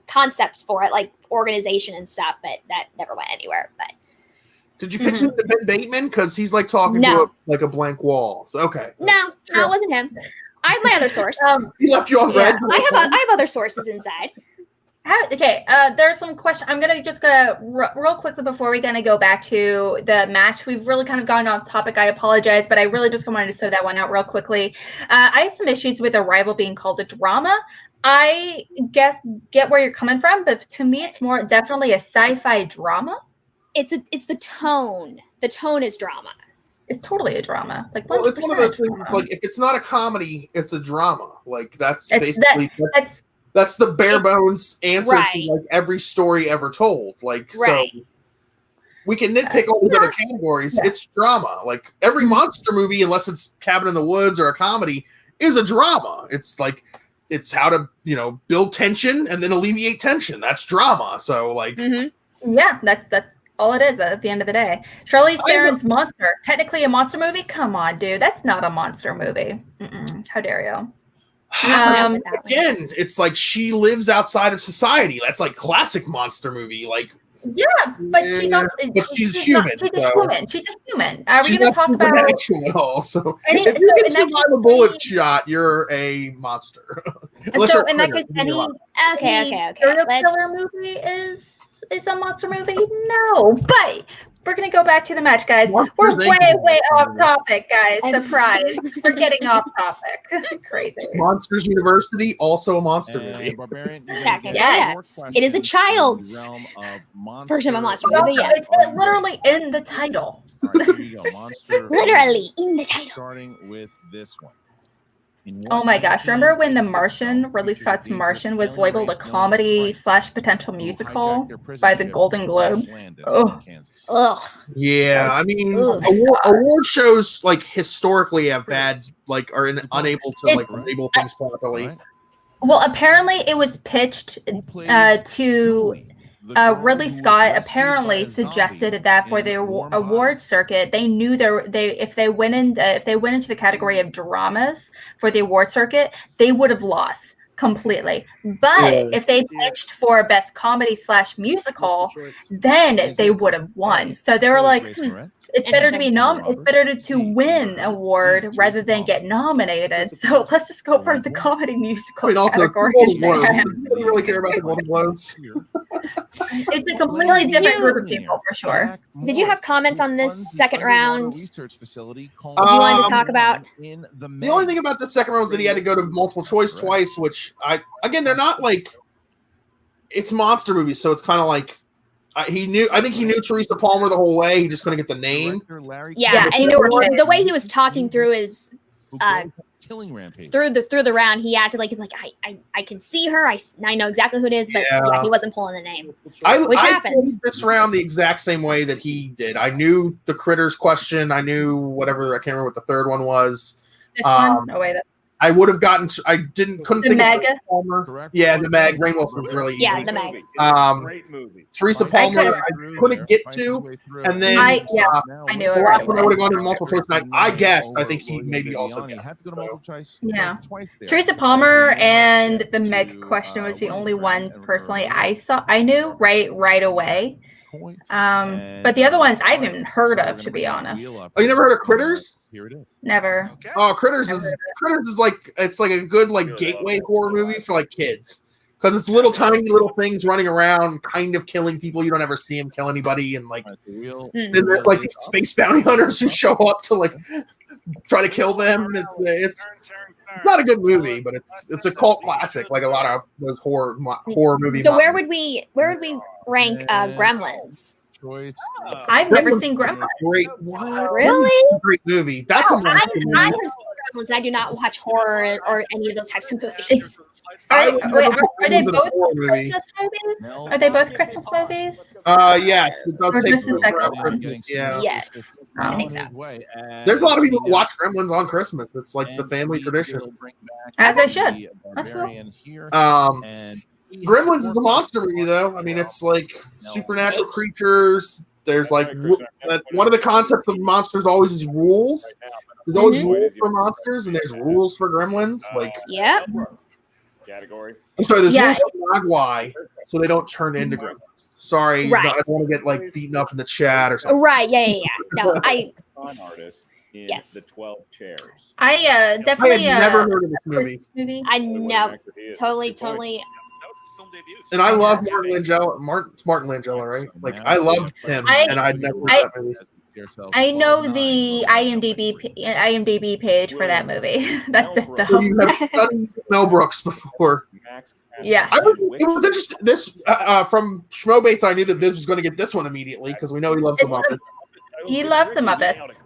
concepts for it, like organization and stuff, but that never went anywhere. But did you pitch it to Ben Bateman? Because he's like talking to a blank wall. So okay. No, it wasn't him. I have my other source. He left you on red. I have other sources inside. Okay, there's some question. I'm gonna just go real quickly before we gonna go back to the match. We've really kind of gone off topic. I apologize, but I really just wanted to throw that one out real quickly. I had some issues with Arrival being called a drama. I get where you're coming from, but to me, it's more definitely a sci-fi drama. It's the tone. The tone is drama. It's totally a drama. Like, well, it's one of those things. It's like if it's not a comedy, it's a drama. Like that's basically that's the bare bones answer to like every story ever told. Like so, we can nitpick all these other categories. It's drama. Like every monster movie, unless it's Cabin in the Woods or a comedy, is a drama. It's like it's how to build tension and then alleviate tension. That's drama. So like yeah, that's all it is at the end of the day. Charlize Theron's Monster. Technically a monster movie? Come on, dude. That's not a monster movie. How dare you? Again, it's like she lives outside of society. That's like classic monster movie. Like yeah, but she's also she's human. She's a human. She's a human. Are we going to talk about at all? So if you can survive a bullet shot, you're a monster. So in that case, any serial Okay. killer movie is a monster movie? No, but we're gonna go back to the match, guys. We're way off topic, guys. Surprise! We're getting off topic. Crazy. Monsters University, also a monster movie. Barbarian, yes, it is a child's version of a monster movie. Yes, it's literally in the title. All right, here you go. Monster literally in the title. Starting with this one. Oh my gosh, remember when The Martian, Ridley Scott's Martian, was labeled a comedy / potential musical by the Golden Globes? Ugh. Yeah, I mean, award shows like historically have bad, like are unable to like label things properly. Well, apparently it was pitched to Ridley Scott. Apparently suggested that for the award circuit, they knew if they went into the category of dramas for the award circuit, they would have lost completely. But if they pitched for best comedy / musical, then they would have won. So they were like, it's better to be it's better to win an award rather than get nominated. So let's just go for the comedy musical category. I don't really care about the Golden Globes. It's a completely different group of people for sure. Did you have comments on this second round? Did you want to talk about? The only thing about the second round was that he had to go to multiple choice twice, which they're not like it's monster movies, so it's kind of like I think he knew Teresa Palmer the whole way. He just couldn't get the name. Yeah, and the way he was talking through his killing rampage through the round, he acted like I can see her. I know exactly who it is, but he wasn't pulling the name, which happens. This round the exact same way that he did. I knew the critters question. I knew whatever. I can't remember what the third one was. This one? Oh wait. I would have gotten. I couldn't The think Meg? of Palmer. Correct. Yeah, the Meg. Rainn Wilson was really Yeah, easy. the Meg. Great movie. Teresa Palmer, I couldn't get to, and then I knew the it last right one I away. would have gone in multiple choice. And I guessed. I think he maybe also Have guessed. to go to So. multiple choice. Yeah. Twice there. Teresa Palmer and the Meg question was the only ones personally I knew right away. But the other ones I haven't even heard of, to be honest. Oh, you never heard of Critters? Here it is. Never. Okay. Oh, Critters is like it's like a good like gateway horror movie for like kids because it's little tiny little things running around, kind of killing people. You don't ever see them kill anybody, and like then there's like these space bounty hunters who show up to like try to kill them. It's not a good movie, but it's a cult classic, like a lot of those horror movies. So where would we rank Gremlins? Choice. I've never seen Gremlins. Great, Really? great movie. That's a I have seen Gremlins. I do not watch horror or any of those types of movies. Are they Gremlins in a both horror movie. Christmas movies? Are they both Christmas movies? Yes, it does Or take just a second around one. Christmas, yeah. Yes, I think so. There's a lot of people who watch Gremlins on Christmas. It's like the family tradition. As I should. That's cool. Gremlins is a monster movie, though. I mean, it's like supernatural creatures. There's like one of the concepts of monsters always is rules. There's always rules for monsters, and there's rules for Gremlins. Like, yeah. Category. I'm sorry, there's rules for Mogwai, so they don't turn into Gremlins. Sorry, Right. I don't want to get like beaten up in the chat or something. Right. Yeah. No, Con artist in Yes. the 12 chairs. I I definitely had never heard of this movie, I know. Totally. That was his film debut. and I love Martin Langella. Martin Langella, right? Like, I loved him, and I'd never heard of that movie. I know the IMDb page for that movie. That's it, So though. you have studied Mel Brooks before. Yeah. It was interesting. This from Schmo Bates, I knew that Bibbs was going to get this one immediately because we know he loves the Muppets. He loves the Muppets.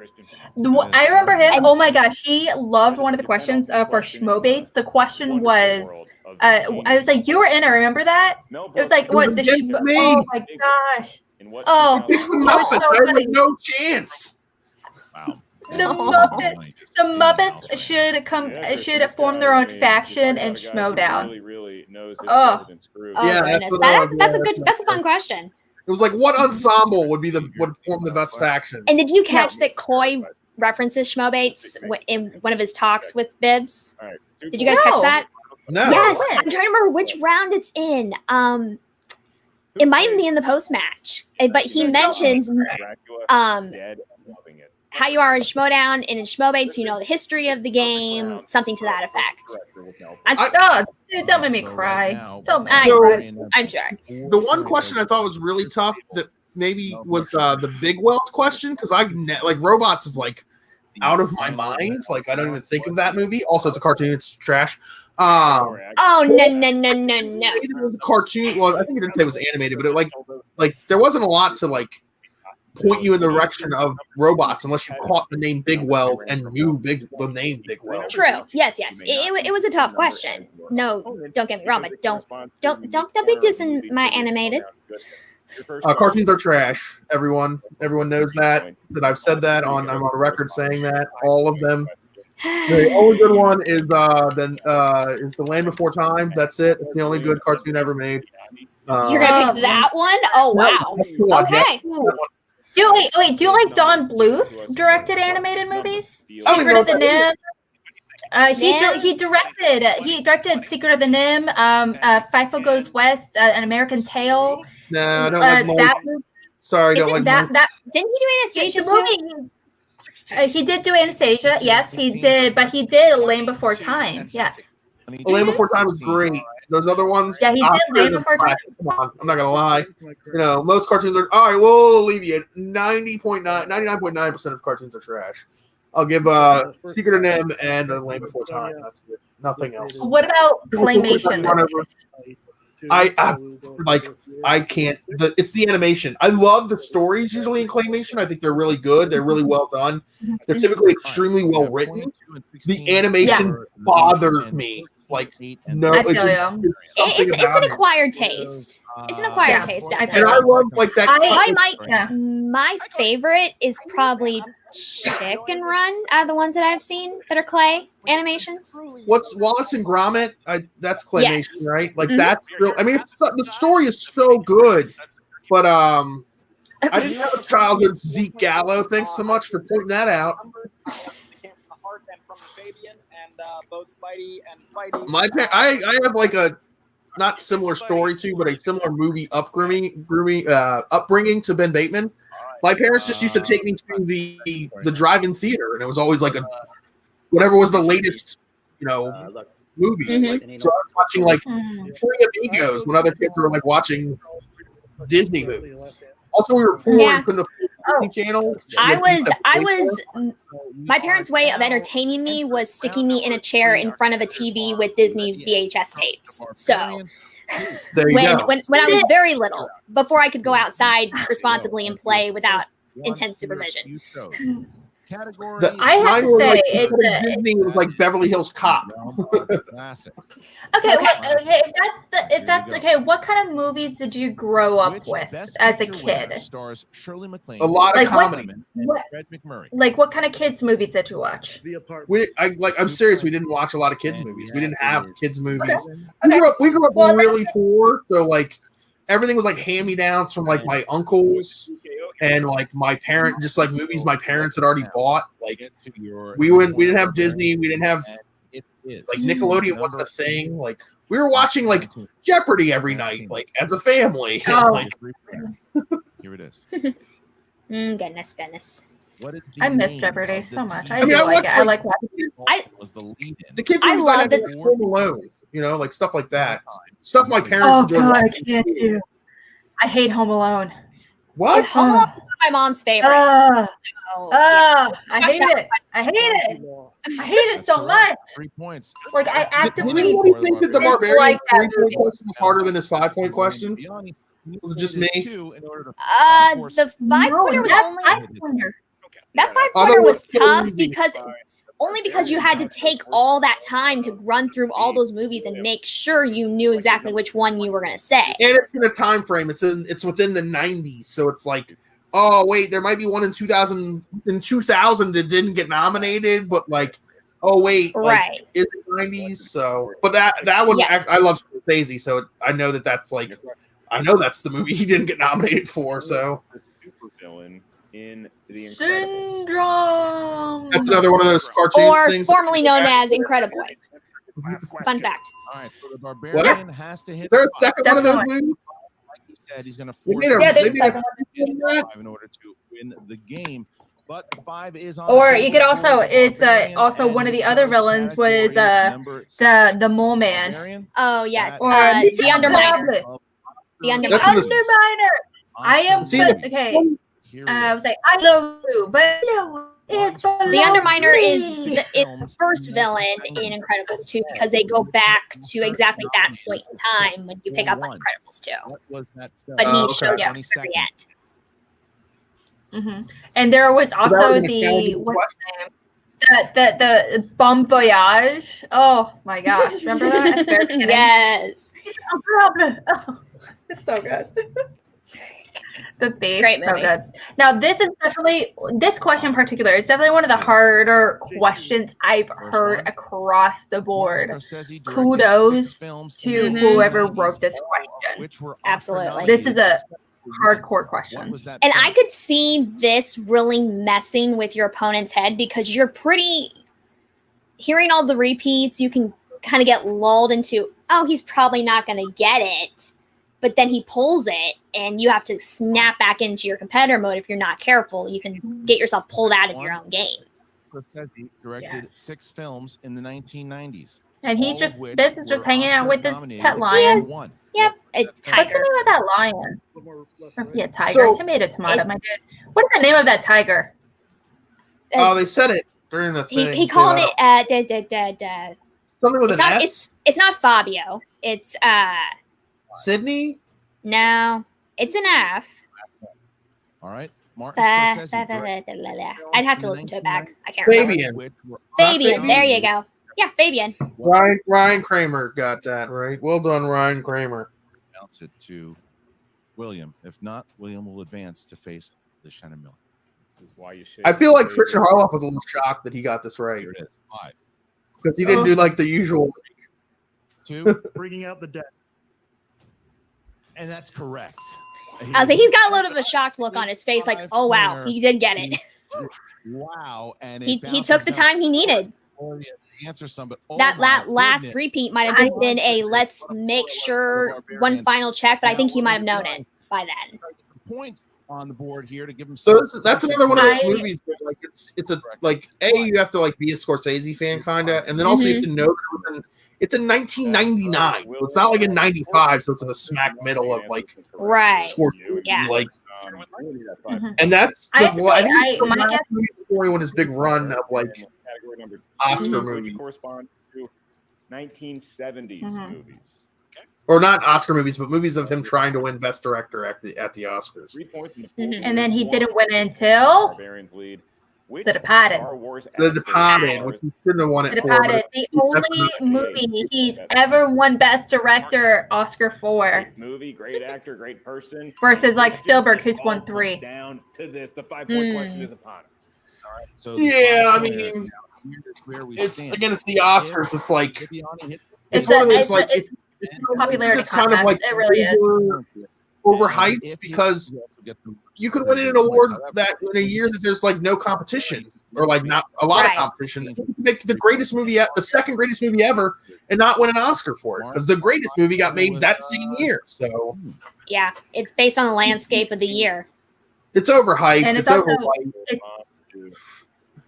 I remember him. Oh my gosh, he loved one of the questions for Schmo Bates. The question was, I was like, "You were in it. Remember that?" It was like, "What the? Oh my gosh! Oh, It's the Muppets. There was no chance. Wow. The Muppets should form their own faction and Schmo down." Oh Yeah, goodness, that's a fun question. It was like, what ensemble would form the best faction? And did you catch that Coy references Schmo Bates in one of his talks with Bibbs? Did you guys catch that? No. Yes, I'm trying to remember which round it's in. It might even be in the post match, but he mentions how you are in Schmodown and in Schmo Bates, you know the history of the game, something to that effect. Dude, don't make me cry. Don't make me So- cry. I'm sure. The one question I thought was really tough that maybe was the Big Weld question because like Robots is like out of my mind. Like I don't even think of that movie. Also, it's a cartoon. It's trash. Oh no. It was a cartoon. Well, I think it didn't say it was animated, but it like there wasn't a lot to like point you in the direction of Robots unless you caught the name Big Weld and knew the name Big Weld. True. Yes. It was a tough question. No, don't get me wrong, but don't be dissing my animated. Cartoons are trash. Everyone knows that I've said that I'm on record saying that. All of them. The only good one is The Land Before Time. That's it. It's the only good cartoon ever made. You're gonna pick that one? Oh wow. Okay. Do you like Don Bluth directed animated movies? Secret of the Nim. He directed Secret of the Nim. FIFO Goes West, An American Tale. No, I don't like that. Sorry, don't like that. Didn't he do Anastasia too? He did do Anastasia. Yes, he did. But he did Land Before Time. Yes. Land Before Time was great. Those other ones. Yeah, he did Land Before Time. Come on, I'm not gonna lie. You know, most cartoons are all right. We'll alleviate 99.9% of cartoons are trash. I'll give Secret of Nim and Land Before Time. That's it. Nothing else. What about claymation movies? I can't. It's the animation. I love the stories usually in claymation. I think they're really good. They're really well done. They're typically extremely well written. The animation bothers me. Like no, I feel you. It's an acquired taste. It's an acquired taste. And I love like that. My favorite is probably Chicken Run out of the ones that I've seen that are clay animations. What's Wallace and Gromit? That's claymation, Yes. right? Like Mhm. that's real. I mean, the story is so good, but I didn't have a childhood Zeke Gallo. Thanks so much for pointing that out. They came from the heart and from the Fabian, and both Spidey and Spidey. I have like a not similar story to, but a similar movie upbringing to Ben Bateman. My parents just used to take me to the drive-in theater, and it was always like whatever was the latest, movie. Mhm. Like, so I was watching like Three Amigos when other kids were like watching Disney movies. Also, we were poor and couldn't afford Disney Channel. I was my parents' way of entertaining me was sticking me in a chair in front of a TV with Disney VHS tapes. So There you go. when I was very little, before I could go outside responsibly and play without intense supervision. Category. I have Mine to was say, like, it's Disney was like Beverly Hills Cop. Classic. okay. Okay. If that's okay, what kind of movies did you grow up Which with Best as a Picture winner kid? stars Shirley MacLaine, A lot of Like what- comedy. What, Fred McMurray. like what kind of kids movies did you watch? I'm serious. We didn't watch a lot of kids movies. We didn't have kids movies. Okay. We grew up Well, really poor, so like everything was like hand-me-downs from like my uncles and like my parent, just like movies my parents had already bought. Like we didn't have Disney. We didn't have like Nickelodeon wasn't a thing. Like we were watching like Jeopardy every night, like as a family. Oh. Like, Here it is. Goodness. What is I the miss name Jeopardy of the so much. TV I do like it. I like watching it. was the lead-in? the kids I movies love had, that- like, Home Alone, like stuff like that. Stuff my parents Oh enjoyed God, I watching. can't do. I hate Home Alone. What? Home Alone was my mom's favorite. Ah, So, yeah. I hate it. I hate it. I hate it so much. 3 points. Like I Did actively. anybody think that the didn't Barbarian like that 3-point movie. question was harder than his 5-point question? Was it just me? The 5-pointer was that only five-pointer. that Oh, 5-pointer that was was so tough easy. because you had to take all that time to run through all those movies and make sure you knew exactly which one you were going to say. And it's in a time frame. It's within the 90s, so it's like, oh wait, there might be one in 2000 that didn't get nominated, but like, oh wait, like, Right. is it 90s? So, but that one, Yeah. I love Scorsese, so I know that's like, I know that's the movie he didn't get nominated for. So The supervillain in The Incredibles. Syndrome. that's another one of those cartoon Or things. formerly known as Incredible. Fun fact. All right, so the Barbarian has to hit. Is there a second one of those Definitely. movies? Like he said, he's going to They force made a- Yeah, they there's made a second second one of that? in order to win the game. But 5 is on. Or the you table could also, for the it's Barbarian, also and one of the it other shows villains was category number the 6. Mole Man. Barbarian, Oh, yes. Or The Underminer. The The Underminer. That's in the- Underminer. I am, See, but, okay. Here I it was is. like, I love you, but no, it's The Underminer is me. the first villain in Incredibles 2 because they go back to exactly that point in time when you pick up on Incredibles 2. What was that film? But he okay. showed up at 22nd. the end. And there was that also was an the challenging what's his name? The Bon Voyage. Oh my gosh, remember that? At the very beginning? Yes. It's no problem. Oh, it's so good. The thief, Great so movie. good. Now this question in particular is definitely one of the harder questions I've heard one. across the board. Scorsese directed Kudos 6 films to in the whoever 1990s, wrote this question. which were Absolutely. Oscar This is a nominated. hardcore What question. was that And film? I could see this really messing with your opponent's head because you're pretty hearing all the repeats, you can kind of get lulled into, oh, he's probably not going to get it. But then he pulls it and you have to snap back into your competitor mode. If you're not careful, you can get yourself pulled out of your own game. Scorsese directed Yes. 6 films in the 1990s. And he's all just of which Biz is just were hanging out Oscar with his nominated pet except lion. Yes. one. Yep, a What's the tiger. name of that lion? Yeah, tiger. So- tomato, my dude. What is the name of that tiger? Oh, they said it during the thing. He called too. it Something with it's an not S. it's not Fabio. It's Sydney. no, it's an F. All right. Martin Scorsese directed I'd have to listen to it back. I can't remember. Fabian. which were Fabian, Fabian. there you go. Yeah, Fabian. Ryan Kramer got that right. Well done, Ryan Kramer. Bounce it to William. If not, William will advance to face the Shannon Miller. This is why you should. I feel like Christian Harloff was a little shocked that he got this right. Here it is. 5, Because he didn't do like the usual. 2, Bringing out the dead. and that's correct. I was like, he's got a little bit of a shocked look on his face, like, oh wow, he did get it. Wow, and He took the time he needed. Answer some, but That last repeat might have just been a let's make sure one final check, but I think he might have known it by then. Points on the board here to give him. So that's another one of those movies that like it's a like you have to like be a Scorsese fan kinda, and then also you have to know that it's in 1999, so it's not like in 95, so it's in the smack middle of like Scorsese, Yeah. like. Mm-hmm. And that's I have to say, I think my guess- when his big run of like Category number 2, Oscar which movies. corresponds to 1970s movies. or not Oscar movies, but movies of him trying to win Best Director at the Oscars. 3 points in the And then he didn't win until Barbarian's lead. Which The Departed. Star Wars The actor Departed, stars which he shouldn't have won it The for. Departed, the only movie he's ever won Best Director Oscar for, Great movie, great actor, great person. versus like Question, Spielberg, it who's all won comes 3. Down to this, the 5-point question is upon us. All right, so Yeah, I the mean, where we it's stand. again, it's the Oscars. It's like Bibbiani hit it's one of those like it's popularity it's kind of contest. like It really is. overhyped If he- because he also gets some- you could win an award that in a year that there's like no competition or like not a lot of Right. competition. You could make the greatest movie, the second greatest movie ever, and not win an Oscar for it because the greatest movie got made that same year. So Yeah, it's based on the landscape of the year. it's overhyped. And It's it's also- overhyped.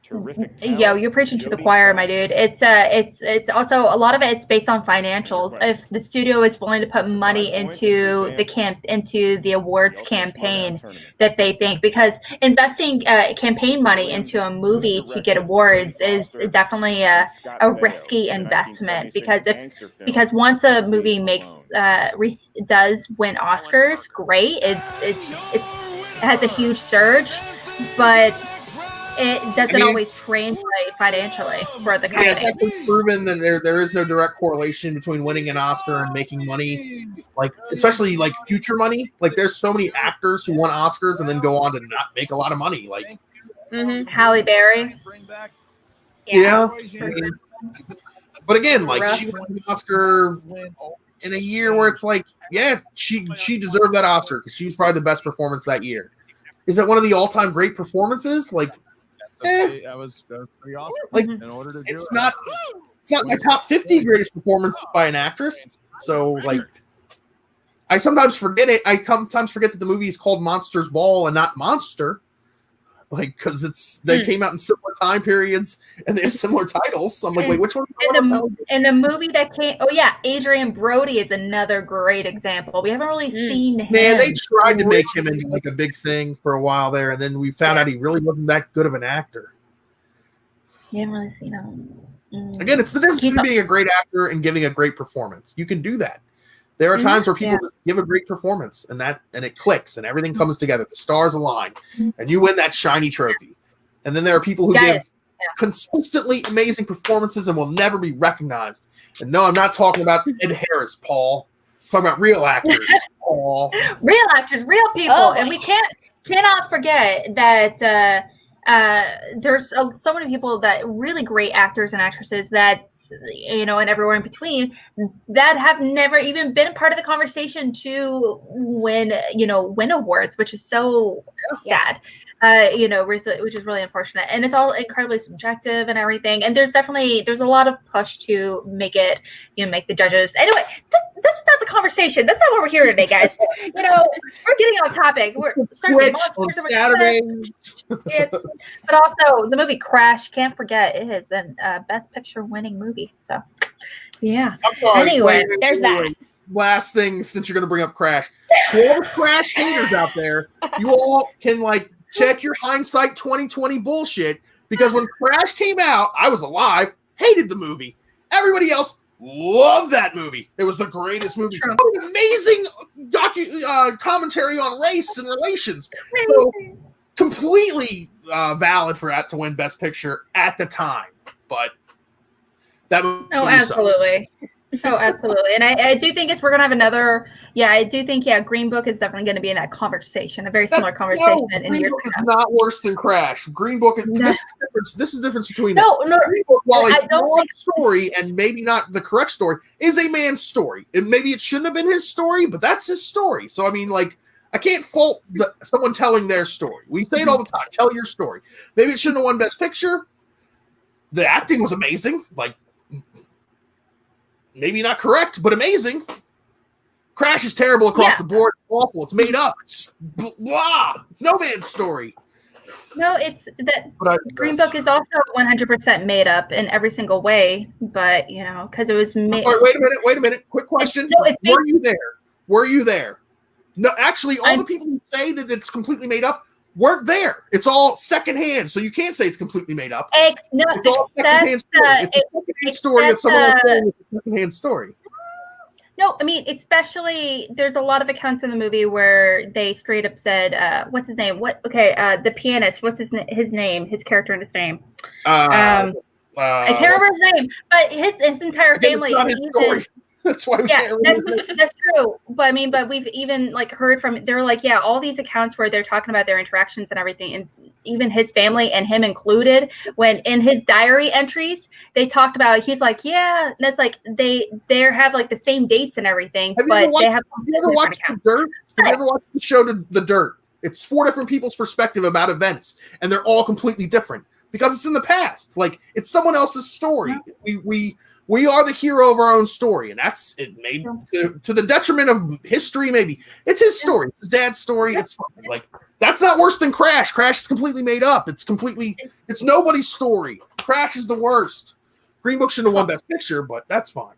Terrific. Yo, talent. you're preaching to the Jodie choir, my Foster. dude. It's also a lot of it is based on financials. If the studio is willing to put money into the awards campaign that they think, because investing campaign money into a movie to get awards is definitely a risky investment because once a movie makes does win Oscars, great. It has a huge surge, but it doesn't always translate financially for the company. Yeah, it's actually proven that there is no direct correlation between winning an Oscar and making money, like especially like future money. Like there's so many actors who won Oscars and then go on to not make a lot of money. Like Halle Berry. yeah, I mean, but again, like she won an Oscar in a year where it's like, yeah, she deserved that Oscar because she was probably the best performance that year. Is it one of the all-time great performances? Like, that was pretty awesome. Like, in order to do it's not my top 50 greatest performances by an actress. So like, I sometimes forget it. I sometimes forget that the movie is called Monsters Ball and not Monster. Like, because they came out in similar time periods and they have similar titles. So I'm like, wait, which one? And the movie that came, Adrian Brody is another great example. We haven't really seen him. Man, they tried to make him into like a big thing for a while there, and then we found out he really wasn't that good of an actor. You haven't really seen him. Again, it's the difference between being a great actor and giving a great performance. You can do that. There are times where people just give a great performance and it clicks and everything comes together. The stars align and you win that shiny trophy. And then there are people who give consistently amazing performances and will never be recognized. And no, I'm not talking about Ed Harris, Paul. I'm talking about real actors, Paul. Real actors, real people. And we cannot forget that there's so many people that really great actors and actresses that, and everywhere in between that have never even been part of the conversation to win awards, which is so sad. Which is really unfortunate, and it's all incredibly subjective and everything. And there's a lot of push to make it, make the judges. Anyway, this is not the conversation. That's not what we're here today, guys. We're getting off topic. We're starting with monsters on Saturdays. Yes, but also the movie Crash. Can't forget it is a Best Picture winning movie. So, yeah. I'm sorry, Anyway, there's that. Last thing, since you're going to bring up Crash, to all the Crash haters out there, you all can check your hindsight 2020 bullshit, because when Crash came out, I was alive, hated the movie. Everybody else loved that movie. It was the greatest movie. What an amazing commentary on race and relations. So completely valid for that to win Best Picture at the time, but that movie absolutely. Oh, absolutely. And I do think we're going to have another, I do think, Green Book is definitely going to be in that conversation, a very similar conversation in Green years Book to is come. not worse than Crash. Green Book is, No. this is the difference between No, Green Book, while I a don't flawed think- story and maybe not the correct story, is a man's story. And maybe it shouldn't have been his story, but that's his story. So, I mean, like, I can't fault someone telling their story. We say it all the time. Tell your story. Maybe it shouldn't have won Best Picture. The acting was amazing. Like, maybe not correct, but amazing. Crash is terrible across the board. It's awful. It's made up. It's blah. It's no man's story. No, it's that Green Book is also 100% made up in every single way, but because it was made. Wait a minute. Quick question. Were you there? No, actually, all the people who say that it's completely made up weren't there. It's all secondhand, so you can't say it's completely made up. It's all secondhand story. It's a secondhand story of someone else saying it's a secondhand story. No, I mean, especially there's a lot of accounts in the movie where they straight up said, what's his name? The pianist, what's his name? His character and his name. I can't remember his name, but his entire family. That's why we can't that's true. But we've even heard from, they're like, all these accounts where they're talking about their interactions and everything, and even his family and him included, when in his diary entries they talked about, he's like, that's like they have the same dates and everything. Have you ever watched The Dirt? Have you ever watched the show The Dirt? It's 4 different people's perspective about events, and they're all completely different because it's in the past. Like, it's someone else's story. We are the hero of our own story, and that's it. Maybe to the detriment of history. Maybe it's his story. It's his dad's story. It's fine. Like, that's not worse than Crash. Crash is completely made up. It's nobody's story. Crash is the worst. Green Book shouldn't have won Best Picture, but that's fine.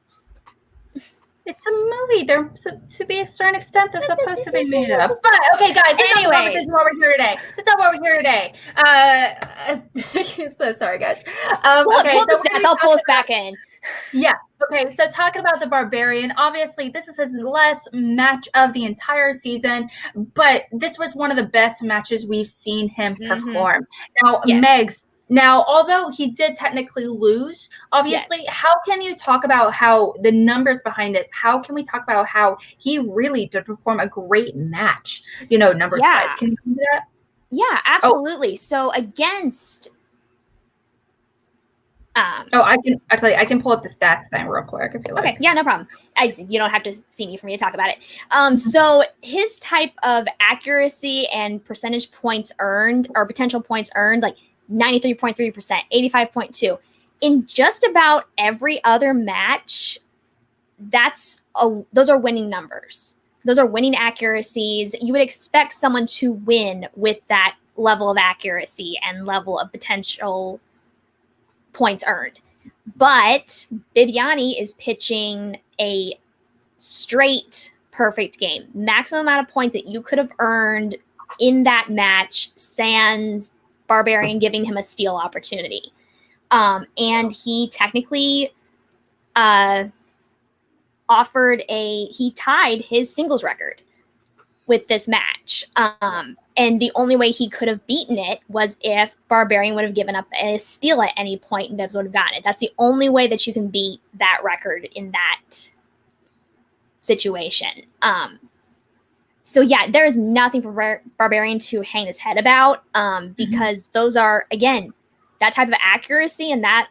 It's a movie. They're to be a certain extent, they're supposed to be made up. But okay, guys, that's not why we're here today. That's not why we're here today. So sorry, guys. Pull the stats. I'll pull us back in. Yeah. Okay. So talking about the Barbarian, obviously this is his last match of the entire season, but this was one of the best matches we've seen him perform. Now, Megs. Now, although he did technically lose, obviously, how can you talk about how the numbers behind this? How can we talk about how he really did perform a great match? Numbers wise. Can you do that? Yeah, absolutely. So against. I can pull up the stats then real quick if you like. Okay, yeah, no problem. You don't have to see me for me to talk about it. So his type of accuracy and percentage points earned, or potential points earned, 93.3%, 85.2%. In just about every other match, those are winning numbers. Those are winning accuracies. You would expect someone to win with that level of accuracy and level of potential points earned. But Bibbiani is pitching a straight perfect game. Maximum amount of points that you could have earned in that match, sans Barbarian giving him a steal opportunity. And he technically he tied his singles record with this match. And the only way he could have beaten it was if Barbarian would have given up a steal at any point and Bibbs would have gotten it. That's the only way that you can beat that record in that situation. So yeah, there is nothing for Barbarian to hang his head about, because those are, again, that type of accuracy and that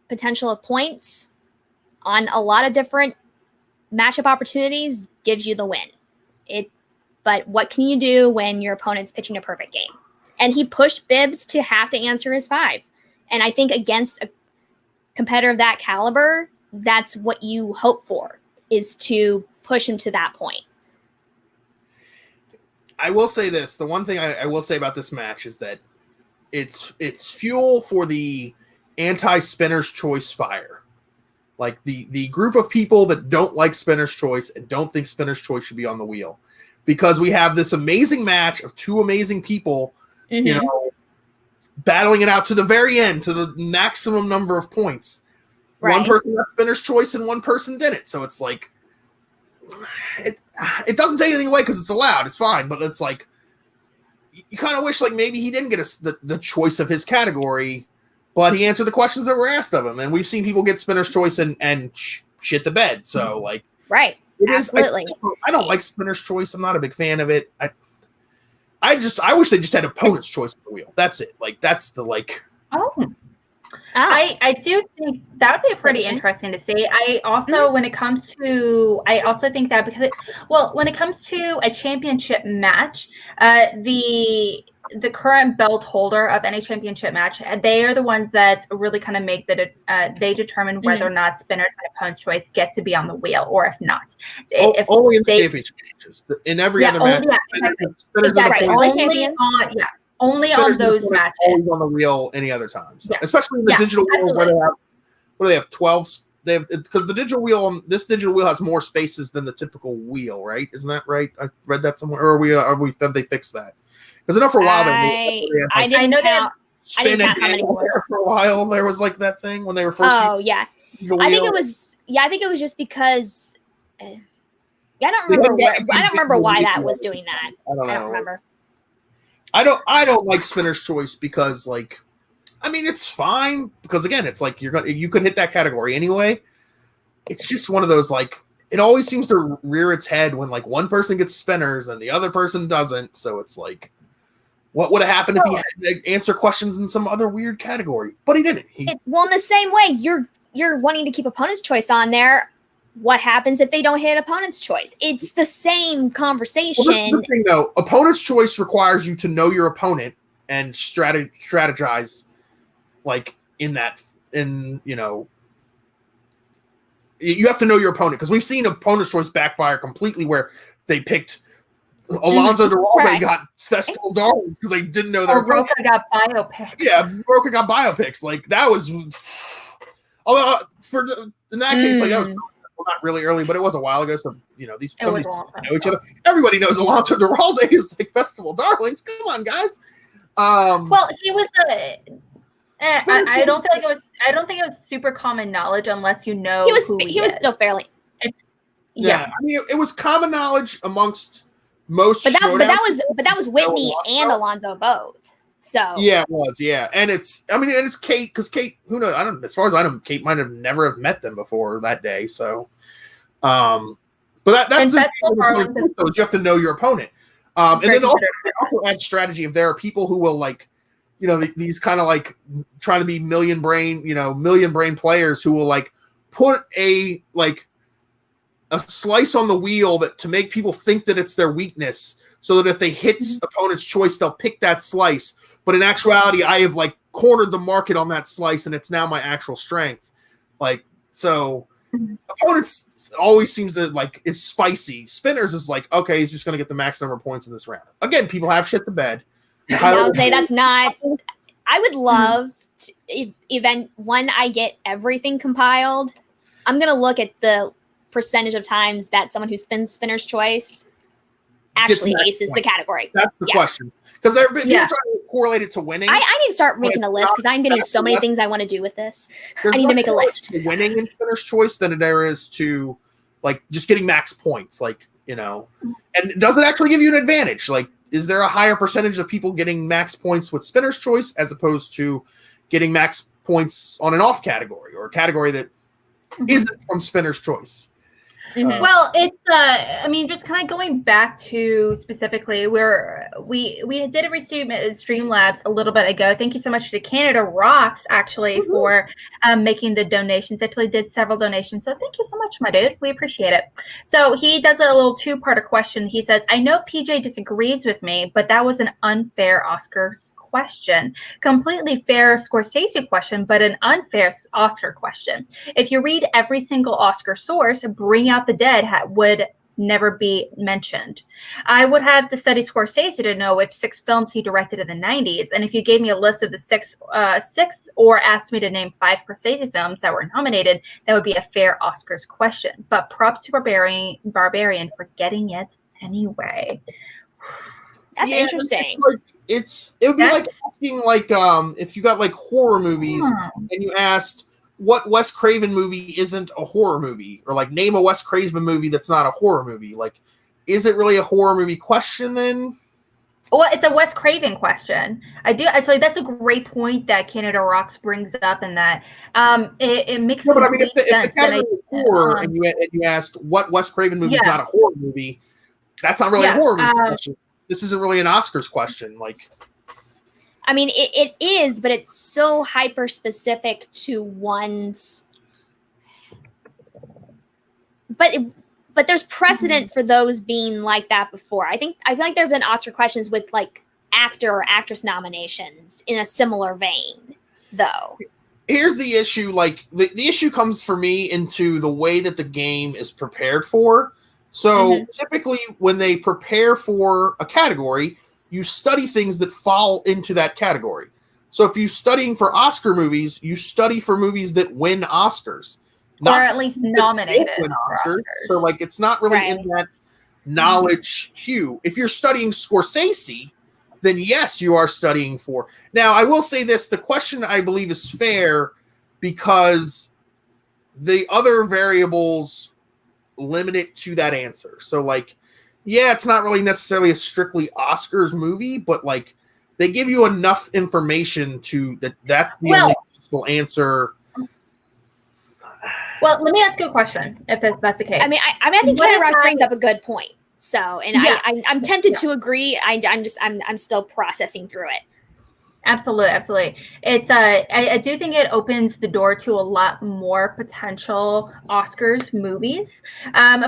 potential of points on a lot of different matchup opportunities gives you the win. But what can you do when your opponent's pitching a perfect game? And he pushed Bibbs to have to answer his 5. And I think against a competitor of that caliber, that's what you hope for, is to push him to that point. I will say this. The one thing I will say about this match is that it's fuel for the anti-spinner's choice fire. Like the group of people that don't like spinner's choice and don't think spinner's choice should be on the wheel. Because we have this amazing match of 2 amazing people, battling it out to the very end, to the maximum number of points. Right. One person got spinner's choice and one person didn't. So it's like, it doesn't take anything away because it's allowed. It's fine. But it's like, you kind of wish maybe he didn't get the choice of his category, but he answered the questions that were asked of him. And we've seen people get spinner's choice and shit the bed. So like, Right. it is. Absolutely. I don't like spinner's choice. I'm not a big fan of it. I wish they just had opponent's choice on the wheel. That's it. Like that's the like. Oh. Oh. I do think that would be pretty interesting to see. I also, when it comes to, I also think that because, when it comes to a championship match, the current belt holder of any championship match, they are the ones that really kind of make they determine whether or not spinners and opponent's choice get to be on the wheel, or if not. If only in the championship matches. In every other match, Exactly. Only on those matches. Always on the wheel any other time. So. Yeah. Especially in the digital wheel where they have 12. They have, because the digital wheel, this digital wheel has more spaces than the typical wheel, right? Isn't that right? I read that somewhere. Or have they fixed that? Because I know for a while I didn't count how many were. For a while there was like that thing when they were first. Oh yeah, I think it was. Yeah, I think it was just because. I don't remember. I don't remember why that was doing that. I don't remember. I don't like spinner's choice because like, I mean it's fine because again it's like you could hit that category anyway. It's just one of those like it always seems to rear its head when like one person gets spinners and the other person doesn't. So it's like, what would have happened if he had to answer questions in some other weird category? But he didn't. In the same way, you're wanting to keep opponent's choice on there. What happens if they don't hit opponent's choice? It's the same conversation. Well, the thing, though, opponent's choice requires you to know your opponent and strategize, like you have to know your opponent because we've seen opponent's choice backfire completely where they picked Alonso Duralde got Festival Darlings because they didn't know their opponent. Roca got biopics. Yeah, Roca got biopics. Like that was, although in that case, like that was. Well, not really early, but it was a while ago. So these some of these people know each other. Everybody knows Alonso Duralde is like Festival Darlings. Come on, guys. Well, he was I don't feel like it was. I don't think it was super common knowledge unless you know he was still fairly. Yeah, I mean it was common knowledge amongst most. But that was Whitney and Alonso both. So yeah, it was and it's Kate because Kate, who knows? I don't. As far as I know, Kate might have never have met them before that day. So, but that's the thing. You have to know your opponent, and then also add strategy. If there are people who will like, these kind of like trying to be million brain players who will like put a slice on the wheel that to make people think that it's their weakness, so that if they hit opponent's choice, they'll pick that slice. But in actuality, I have like cornered the market on that slice, and it's now my actual strength. Like so, opponents always seems to like is spicy. Spinners is like okay, he's just going to get the max number of points in this round. Again, people have shit the bed. I'll say that's not. I would love to, when I get everything compiled, I'm going to look at the percentage of times that someone who spins spinner's choice actually aces the category. That's the question. Because there have been people trying to correlate it to winning. I need to start making a list because I'm getting so many things I want to do with this. I need to make a list. Winning in spinner's choice than there is to like just getting max points, and does it actually give you an advantage? Like, is there a higher percentage of people getting max points with spinner's choice as opposed to getting max points on an off category or a category that isn't from spinner's choice? Well, it's just kind of going back to specifically where we did a Streamlabs a little bit ago. Thank you so much to Canada Rocks actually for making the donations. Actually did several donations, so thank you so much, my dude. We appreciate it. So he does a little two-parter question. He says, "I know PJ disagrees with me, but that was an unfair Oscars question. Completely fair Scorsese question, but an unfair Oscar question. If you read every single Oscar source, Bring Out the Dead would never be mentioned. I would have to study Scorsese to know which 6 films he directed in the 90s. And if you gave me a list of the six or asked me to name 5 Scorsese films that were nominated, that would be a fair Oscars question. But props to Barbarian for getting it anyway." That's interesting. It would be like asking if you got like horror movies and you asked what Wes Craven movie isn't a horror movie, or like name a Wes Craven movie that's not a horror movie. Like, is it really a horror movie question then? Well, it's a Wes Craven question. I do actually. That's a great point that Canada Rocks brings up, and that it makes No, but I mean, complete if the sense. category was horror, and you asked what Wes Craven movie is Yeah. not a horror movie, that's not really a Yeah, horror movie question. This isn't really an Oscars question. Like, I mean, it is, but it's so hyper specific to one's. But there's precedent for those being like that before. I feel like there have been Oscar questions with like actor or actress nominations in a similar vein, though. here's the issue. Like, the issue comes for me into the way that the game is prepared for. So typically when they prepare for a category, you study things that fall into that category. So if you're studying for Oscar movies, you study for movies that win Oscars. Or at least nominated Win for Oscars. Oscars. So like it's not really in Right. that knowledge hue. If you're studying Scorsese, then yes, you are studying for. Now, I will say this, the question I believe is fair because the other variables limit it to that answer. So like, yeah, it's not really necessarily a strictly Oscars movie, but like they give you enough information to that's the only possible answer. Well, let me ask you a question, if that's the case. I mean, I think What Canada if Rocks I- brings up a good point. So, and Yeah. I'm tempted to agree. I'm still processing through it. Absolutely. It's I do think it opens the door to a lot more potential Oscars movies.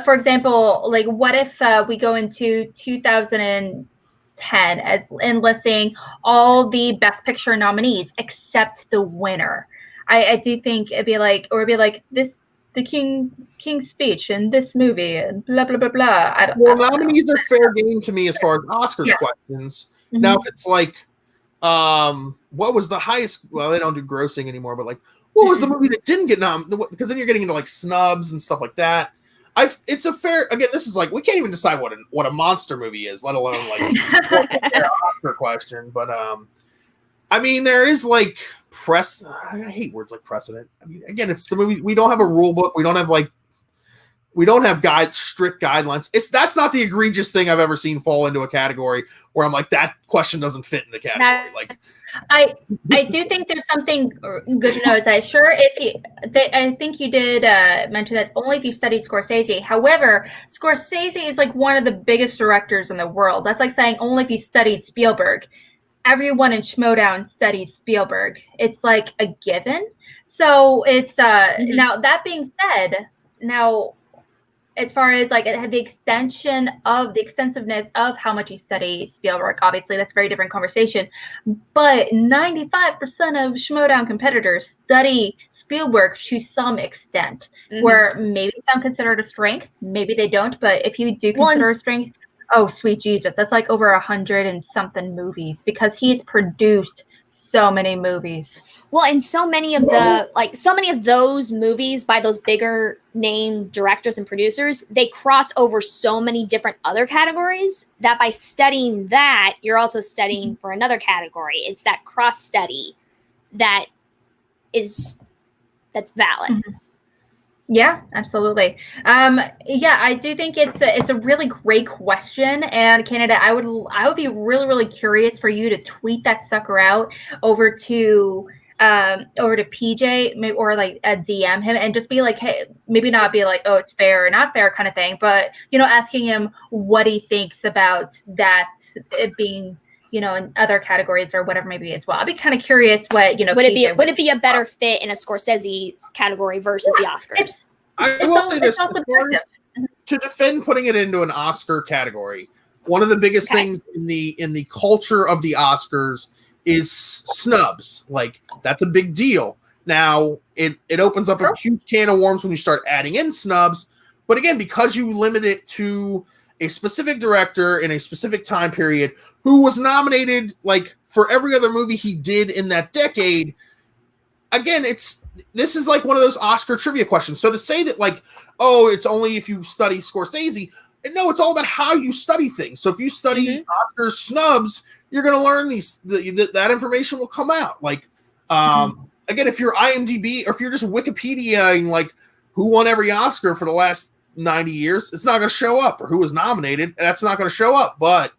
For example, like what if we go into 2010 as listing all the Best Picture nominees except the winner. I do think it'd be like this. The King's Speech in this movie and blah blah blah blah. I don't Nominees are fair game to me as far as Oscars questions. Mhm. Now, if it's like, what was the highest? Well, they don't do grossing anymore, but like, what was the movie that didn't get nominated? Because then you're getting into like snubs and stuff like that. It's a fair. Again, this is like we can't even decide what a monster movie is, let alone like an Oscar question. But I mean, there is like I hate words like precedent. I mean, again, it's the movie. We don't have a rule book. We don't have strict guidelines. That's not the egregious thing I've ever seen fall into a category where I'm like, that question doesn't fit in the category. Like, I do think there's something good to know. Is that sure? I think you did mention that only if you studied Scorsese. However, Scorsese is like one of the biggest directors in the world. That's like saying only if you studied Spielberg. Everyone in Schmodown studied Spielberg. It's like a given. So it's now that being said, now as far as like the extensiveness of how much you study Spielberg, obviously that's a very different conversation. But 95% of Schmodown competitors study Spielberg to some extent, where maybe some consider it a strength, maybe they don't. But if you do consider a strength, oh sweet Jesus, that's like over 100 and something movies because he's produced so many movies. Well, and so many of those movies by those bigger name directors and producers, they cross over so many different other categories that by studying that, you're also studying for another category. It's that cross study that's valid. Yeah, absolutely. Yeah, I do think it's a really great question. And Canada, I would be really, really curious for you to tweet that sucker out over to PJ, maybe, or like DM him and just be like, hey, maybe not be like, oh, it's fair or not fair kind of thing, but asking him what he thinks about that it being in other categories or whatever maybe as well. I'd be kind of curious what would it be a better fit in a Scorsese category versus the Oscars? I will say this to defend putting it into an Oscar category. One of the biggest things in the culture of the Oscars is snubs. Like that's a big deal. Now it opens up a huge can of worms when you start adding in snubs. But again, because you limit it to a specific director in a specific time period who was nominated like for every other movie he did in that decade. Again, this is like one of those Oscar trivia questions. So to say that like, oh, it's only if you study Scorsese, no, it's all about how you study things. So if you study Oscar snubs, you're going to learn that information will come out. Like, again, if you're IMDb or if you're just Wikipediaing like who won every Oscar for the last 90 years, it's not going to show up, or who was nominated. That's not going to show up. But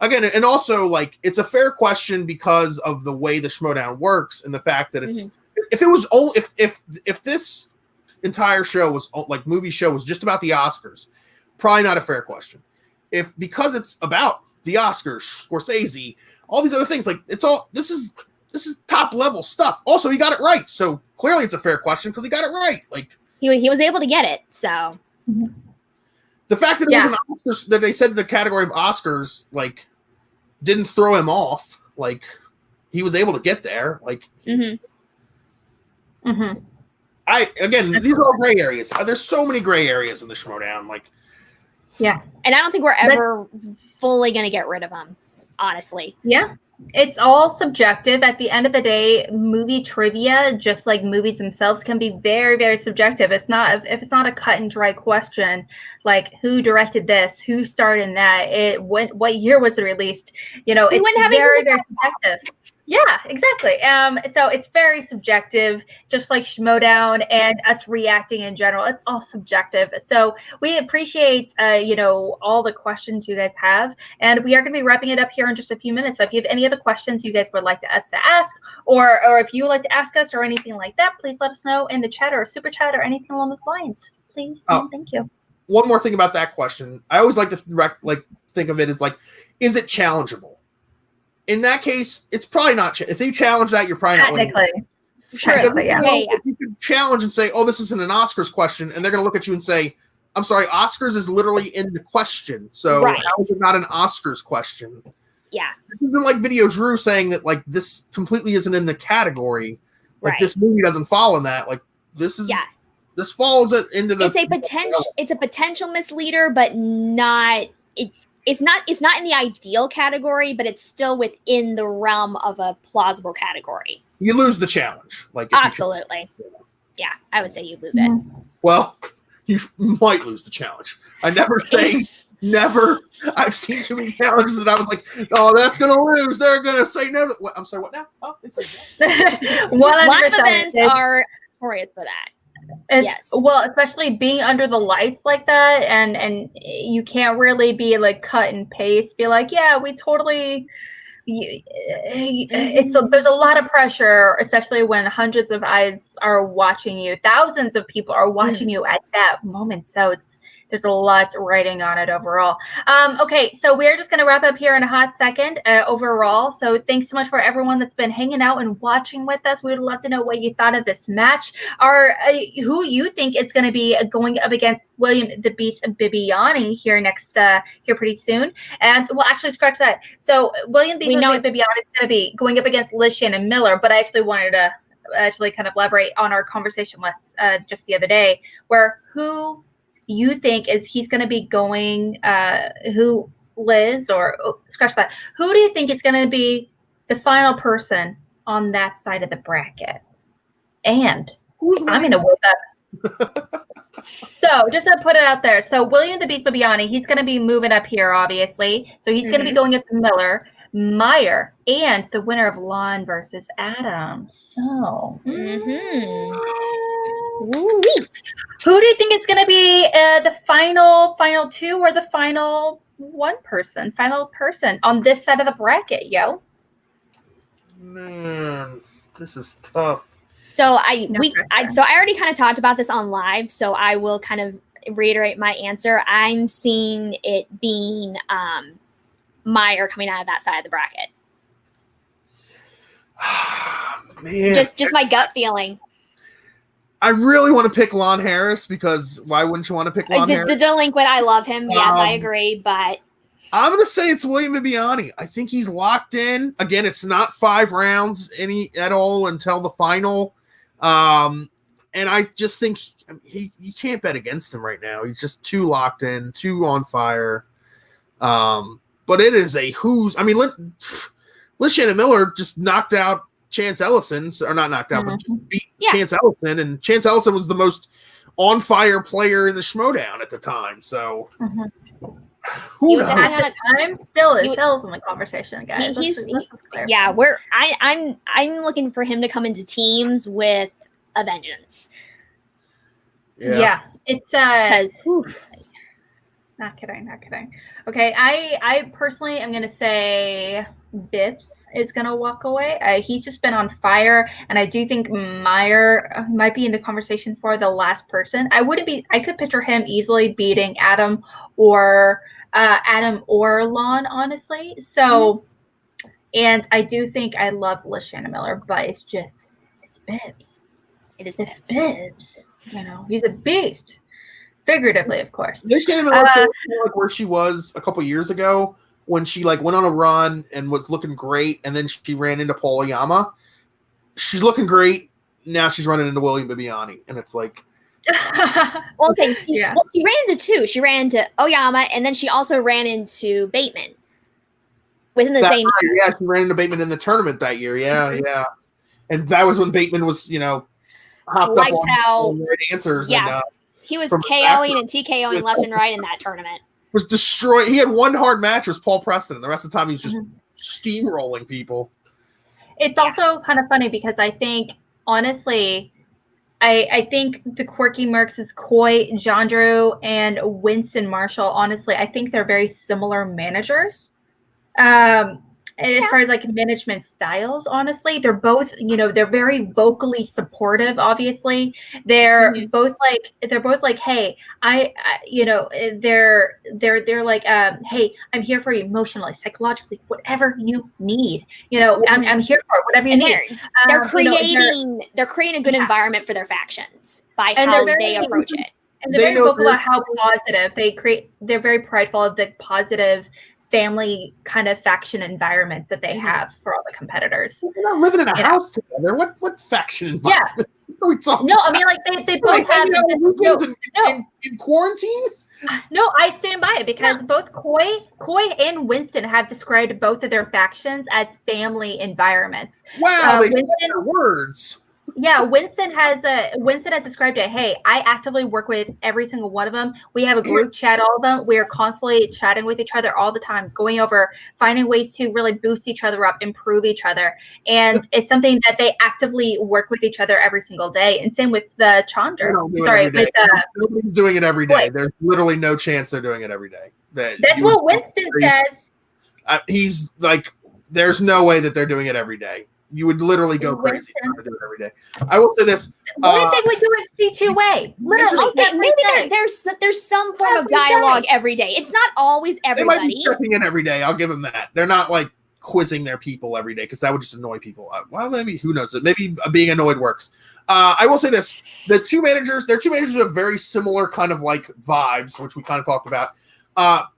again, and also like it's a fair question because of the way the Schmodown works and the fact that it's if it was only if this entire show was like movie show was just about the Oscars, probably not a fair question. Because it's about the Oscars, Scorsese, all these other things, like it's all this is top level stuff. Also, he got it right, so clearly it's a fair question because he got it right. Like he was able to get it. So the fact that it was an Oscars, that they said the category of Oscars like didn't throw him off. Like he was able to get there. Like these are all gray areas. There's so many gray areas in the Schmodown. Like yeah, and I don't think we're ever fully gonna get rid of them. Honestly, yeah. It's all subjective. At the end of the day, movie trivia, just like movies themselves, can be very, very subjective. It's not if it's not a cut and dry question, like who directed this, who starred in that, what year was it released? You know, it's very, very subjective. Yeah, exactly. So it's very subjective, just like Schmodown and us reacting in general. It's all subjective. So we appreciate, all the questions you guys have, and we are going to be wrapping it up here in just a few minutes. So if you have any other questions you guys would like us to ask, or if you would like to ask us or anything like that, please let us know in the chat or super chat or anything along those lines. Please, thank you. One more thing about that question, I always like to think of it as like, is it challengeable? In that case, it's probably not. If you challenge that, you're probably not winning. Technically, yeah. If you could challenge and say, "Oh, this isn't an Oscars question," and they're going to look at you and say, "I'm sorry, Oscars is literally in the question, so how is it not an Oscars question?" Yeah, this isn't like Video Drew saying that like this completely isn't in the category. Like this movie doesn't fall in that. Like this is this falls into the. It's a potential misleader, but not it. It's not in the ideal category, but it's still within the realm of a plausible category. You lose the challenge. Like absolutely. Yeah, I would say you lose it. Well, you might lose the challenge. I never say never. I've seen too many challenges that I was like, oh, that's going to lose. They're going to say no. I'm sorry, what now? Oh, it's like 100% events are notorious for that. Well, especially being under the lights like that, and you can't really be like cut and paste, be like, yeah, we totally. There's a lot of pressure, especially when hundreds of eyes are watching you, thousands of people are watching you at that moment. So there's a lot writing on it overall. Okay, so we're just going to wrap up here in a hot second overall. So thanks so much for everyone that's been hanging out and watching with us. We would love to know what you thought of this match, or who you think is going to be going up against William the Beast Bibbiani here pretty soon. And well, actually, scratch that. So William the Beast Bibbiani is going to be going up against Liz Shannon Miller, but I actually wanted to kind of elaborate on our conversation just the other day, where who you think he's going to be going, who Liz or scratch that. Who do you think is going to be the final person on that side of the bracket? And I'm going to whip up. So just to put it out there. So William the Beast Bibbiani, he's going to be moving up here, obviously. So he's going to be going up to Miller, Meyer, and the winner of Lon versus Adams. So who do you think is going to be the final two, or the final final person on this side of the bracket, yo? Man, this is tough. So I already kind of talked about this on live, so I will kind of reiterate my answer. I'm seeing it being Meyer coming out of that side of the bracket. Man, just my gut feeling. I really want to pick Lon Harris, because why wouldn't you want to pick Lon Harris? The delinquent, I love him. Yes, I agree, but I'm going to say it's William Bibbiani. I think he's locked in. Again, it's not 5 rounds at all until the final. And I just think you can't bet against him right now. He's just too locked in, too on fire. But it is Liz Shannon Miller just knocked out Chance Ellison, or not knocked out, but just beat Chance Ellison, and Chance Ellison was the most on fire player in the Schmodown at the time. So He was at the time still is in the conversation, guys. I'm looking for him to come into teams with a vengeance. Yeah, it's Not kidding, not kidding. Okay, I personally am gonna say Bibbs is gonna walk away. He's just been on fire, and I do think Meyer might be in the conversation for the last person. I could picture him easily beating Adam or Lon, honestly. So, and I do think I love Lashana Miller, but it's Bibbs. It's Bibbs. You know, he's a beast. Figuratively, of course. Lashana Miller feels like where she was a couple years ago when she like went on a run and was looking great, and then she ran into Paul Oyama. She's looking great. Now she's running into William Bibbiani, and it's like, well, she ran into two. She ran into Oyama, and then she also ran into Bateman within the same year. Yeah, she ran into Bateman in the tournament that year. Yeah. And that was when Bateman was, hopped Lights up out. on the right answers. Yeah. And, he was KOing and TKOing left and right in that tournament. Was destroyed. He had one hard match, was Paul Preston, and the rest of the time he was just steamrolling people. It's also kind of funny because I think, honestly, I think the Quirky Mercs is Coy, Jandrew, and Winston Marshall. Honestly, I think they're very similar managers. As far as like management styles, honestly, they're both, they're very vocally supportive. Obviously, they're both like, hey, they're like, hey, I'm here for you emotionally, psychologically, whatever you need. I'm here for it, whatever you need. They're creating a good environment for their factions by how they approach it. And they're very vocal about how positive they're very prideful of the positive family kind of faction environments that they have for all the competitors. They're not living in a house together. What faction environment? Yeah. What are we talking No, I mean, like they both have in quarantine. No, I stand by it because both Coy and Winston have described both of their factions as family environments. Wow, they said their words. Yeah, Winston has described it. Hey, I actively work with every single one of them. We have a group chat, all of them. We are constantly chatting with each other all the time, going over, finding ways to really boost each other up, improve each other. And it's something that they actively work with each other every single day. And same with the Chandra. Nobody's doing it every day. There's literally no chance they're doing it every day. That's what Winston says. He's like, there's no way that they're doing it every day. You would literally go crazy to do it every day. I will say this. What do you think we do in C2A? Literally, maybe there's some form of dialogue every day. It's not always everybody. They might be checking in every day. I'll give them that. They're not like quizzing their people every day because that would just annoy people. Well, maybe who knows? Maybe being annoyed works. I will say this: their two managers have very similar kind of like vibes, which we kind of talked about.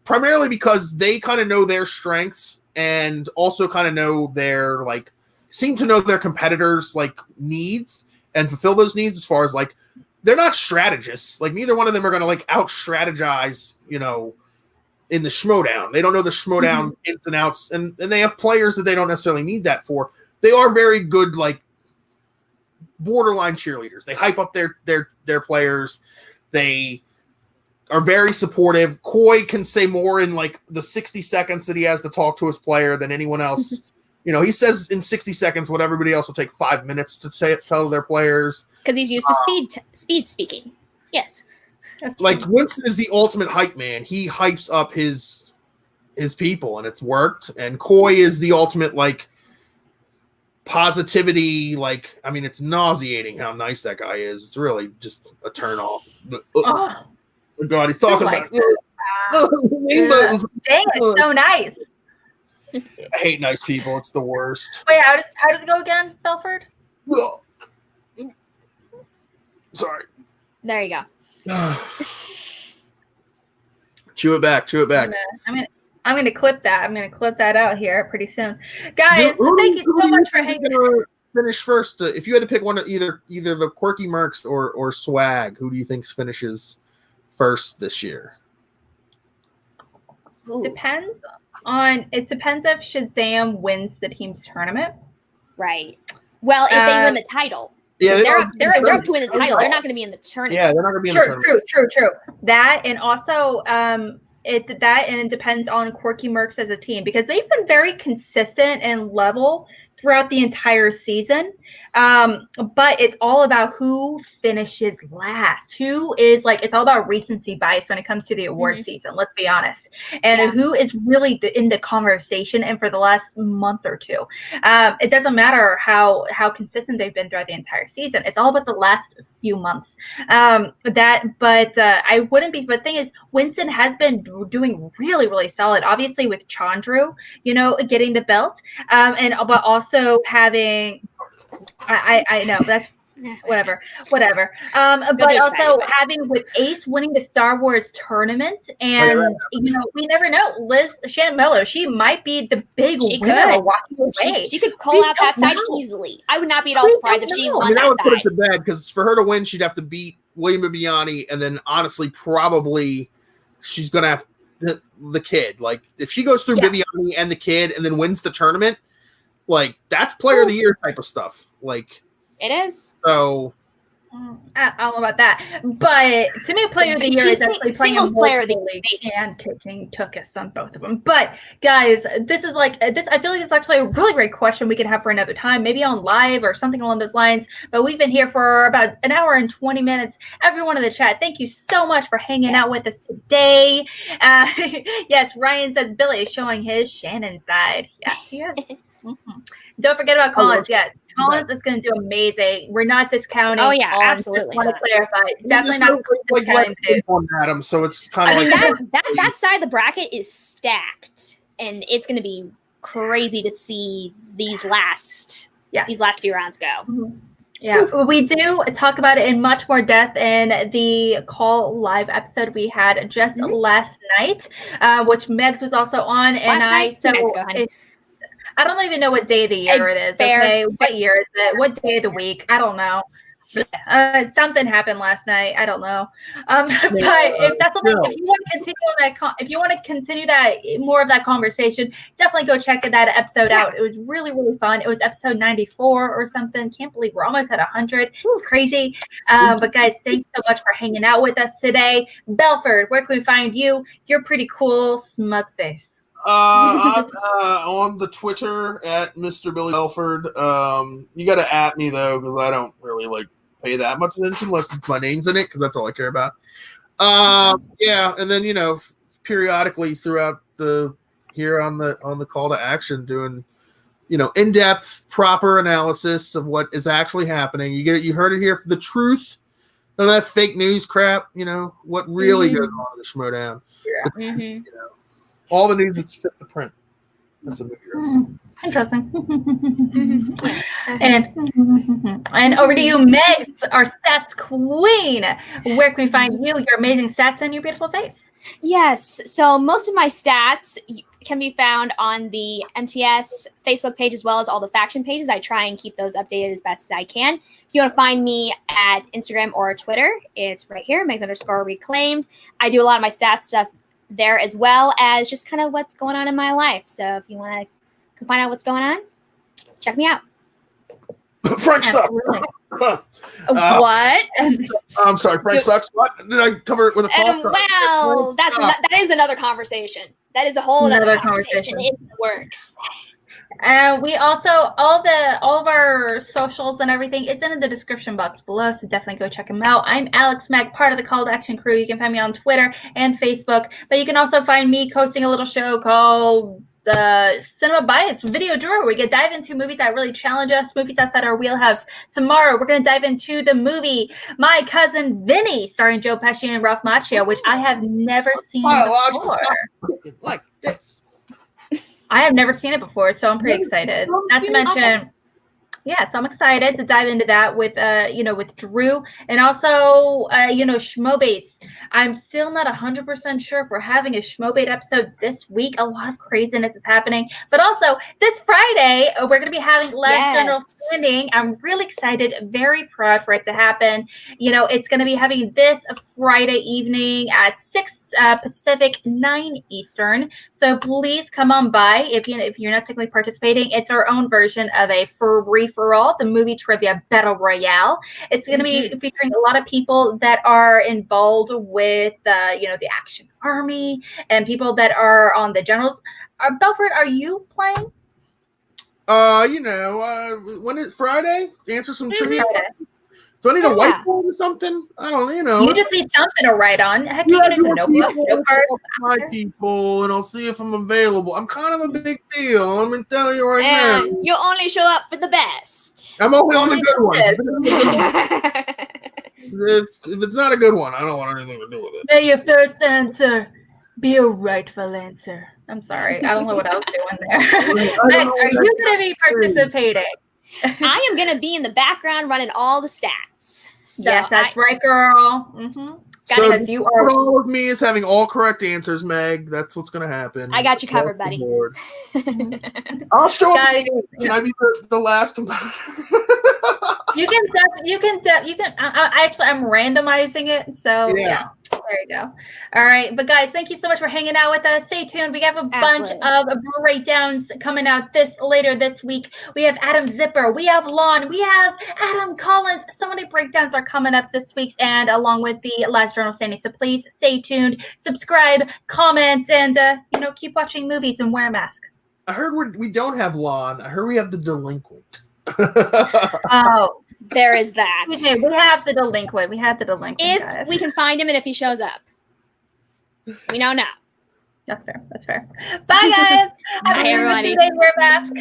Primarily because they kind of know their strengths and also kind of know their seem to know their competitors' needs and fulfill those needs as far as they're not strategists. Neither one of them are going to out strategize, in the Schmodown. They don't know the Schmodown ins and outs, and they have players that they don't necessarily need that for. They are very good, borderline cheerleaders. They hype up their players. They are very supportive. Coy can say more in the 60 seconds that he has to talk to his player than anyone else. He says in 60 seconds what everybody else will take 5 minutes to tell their players. Because he's used to speed speaking. Yes. Winston is the ultimate hype man. He hypes up his people, and it's worked. And Coy is the ultimate positivity. It's nauseating how nice that guy is. It's really just a turn off. Oh God, he's talking about rainbows. Dang, it's so nice. I hate nice people. It's the worst. Wait, how does it go again, Belford? Sorry. There you go. Chew it back. I'm gonna clip that. I'm gonna clip that out here pretty soon, guys. Thank you so much for hanging out. Finish first. If you had to pick one of either the Quirky Mercs or Swag, who do you think finishes first this year? Depends if Shazam wins the team's tournament. Right. Well, if they win the title. Yeah, they're up to win the title. They're not going to be in the tournament. Yeah, they're not going to be in the tournament. True. That, and also it depends on Quirky Mercs as a team, because they've been very consistent and level throughout the entire season. But it's all about who finishes last. Who is like, it's all about recency bias when it comes to the award season, let's be honest. And who is really in the conversation and for the last month or two. It doesn't matter how consistent they've been throughout the entire season. It's all about the last few months. I wouldn't be, but the thing is, Winston has been doing really, really solid, obviously with Chandru, getting the belt, but also having, I know that's whatever. But also having with Ace winning the Star Wars tournament, and we never know. Shannon Mello, she might be the big winner walking away. She could call out that side easily. I would not be at all surprised if she won that side. I would put it to bed, because for her to win, she'd have to beat William Bibbiani, and then honestly, probably she's gonna have the kid. Like if she goes through Bibbiani and the kid, and then wins the tournament, like that's player of the year type of stuff. Like it is. So I don't know about that, but to me, player of the year is actually playing a player of the league and kicking Tukas on both of them. But guys, this is like this. I feel like it's actually a really great question we could have for another time, maybe on live or something along those lines. But we've been here for about an hour and 20 minutes. Everyone in the chat, thank you so much for hanging out with us today. Yes, Ryan says Billy is showing his Shannon side. Yes, he is. Don't forget about Collins. Collins is going to do amazing. We're not discounting. Oh yeah, absolutely. Want to clarify? Definitely not discounting. Adam, so it's kind of that side of the bracket is stacked, and it's going to be crazy to see these last few rounds go. Yeah, we do talk about it in much more depth in the Call Live episode we had just last night, which Megs was also on, and I don't even know what day of the year it is. Okay, what year is it? What day of the week? I don't know. Something happened last night. I don't know. But if that's something, if you want to continue on that, if you want to continue that more of that conversation, definitely go check that episode out. It was really, really fun. It was episode 94 or something. Can't believe we're almost at 100. It's crazy. But guys, thanks so much for hanging out with us today. Belford, where can we find you? You're pretty cool, smug face. On the Twitter at Mr. Billy Belford. You got to at me though, because I don't really pay that much attention unless my name's in it, because that's all I care about. And then periodically throughout here on the call to action, doing in-depth, proper analysis of what is actually happening. You heard it here for the truth. None of that fake news crap. What really goes on in the Schmodown. Yeah. All the news that's fit the print. That's a movie. Interesting. And over to you, Megs, our stats queen. Where can we find you, your amazing stats, and your beautiful face? Yes. So most of my stats can be found on the MTS Facebook page, as well as all the faction pages. I try and keep those updated as best as I can. If you want to find me at Instagram or Twitter, it's right here, Megs_reclaimed. I do a lot of my stats stuff there, as well as just kind of what's going on in my life. So if you want to find out what's going on, check me out. Frank sucks. What? I'm sorry, Frank sucks. What? Did I cover it with a false? Well, that is another conversation. That is a whole other conversation in the works. We also all of our socials and everything is in the description box below, so definitely go check them out. I'm Alex Meg, part of the Call to Action crew. You can find me on Twitter and Facebook, but you can also find me coaching a little show called Cinema Bias Video Drawer, where we can dive into movies that really challenge us, movies outside our wheelhouse. Tomorrow, we're going to dive into the movie My Cousin Vinny, starring Joe Pesci and Ralph Macchio, which I have never seen before. Like this. I have never seen it before, so I'm pretty excited. Not to mention, so I'm excited to dive into that with with Drew, and also Schmobates. I'm still not 100% sure if we're having a Schmobate episode this week. A lot of craziness is happening, but also this Friday we're going to be having Last General Standing. I'm really excited, very proud for it to happen. It's going to be having this Friday evening at 6 Pacific, 9 Eastern. So please come on by if you're not technically participating. It's our own version of a free-for-all, the movie trivia battle royale. It's going to be featuring a lot of people that are involved with with the Action Army and people that are on the generals. Belford, are you playing? When is Friday? Answer some trivia. Friday. Do I need a whiteboard or something? I don't, You just need something to write on. Heck, you can use a notebook, note cards. My people, and I'll see if I'm available. I'm kind of a big deal. Let me tell you right now. And you'll only show up for the best. I'm only on the good ones. If it's not a good one, I don't want anything to do with it. May your first answer be a rightful answer. I'm sorry. I don't know what I was doing there. Megs, are you going to be participating? I am going to be in the background running all the stats. So yes, that's right, girl. Mm-hmm. So because you are all of me is having all correct answers, Meg. That's what's going to happen. I got you covered, buddy. I'll show up. Guys, Can I be the last? You can. I'm randomizing it, so yeah. There you go. All right, but guys, thank you so much for hanging out with us. Stay tuned. We have a bunch of breakdowns coming out later this week. We have Adam Zipper, we have Lon, we have Adam Collins. So many breakdowns are coming up this week, and along with the Last Journal Standing. So please stay tuned, subscribe, comment, and keep watching movies and wear a mask. I heard we don't have Lon. I heard we have the delinquent. Oh. There is that. We have the delinquent. If guys. we can find him and if he shows up. We don't know. That's fair. Bye, guys. Bye, everybody. Wear a mask.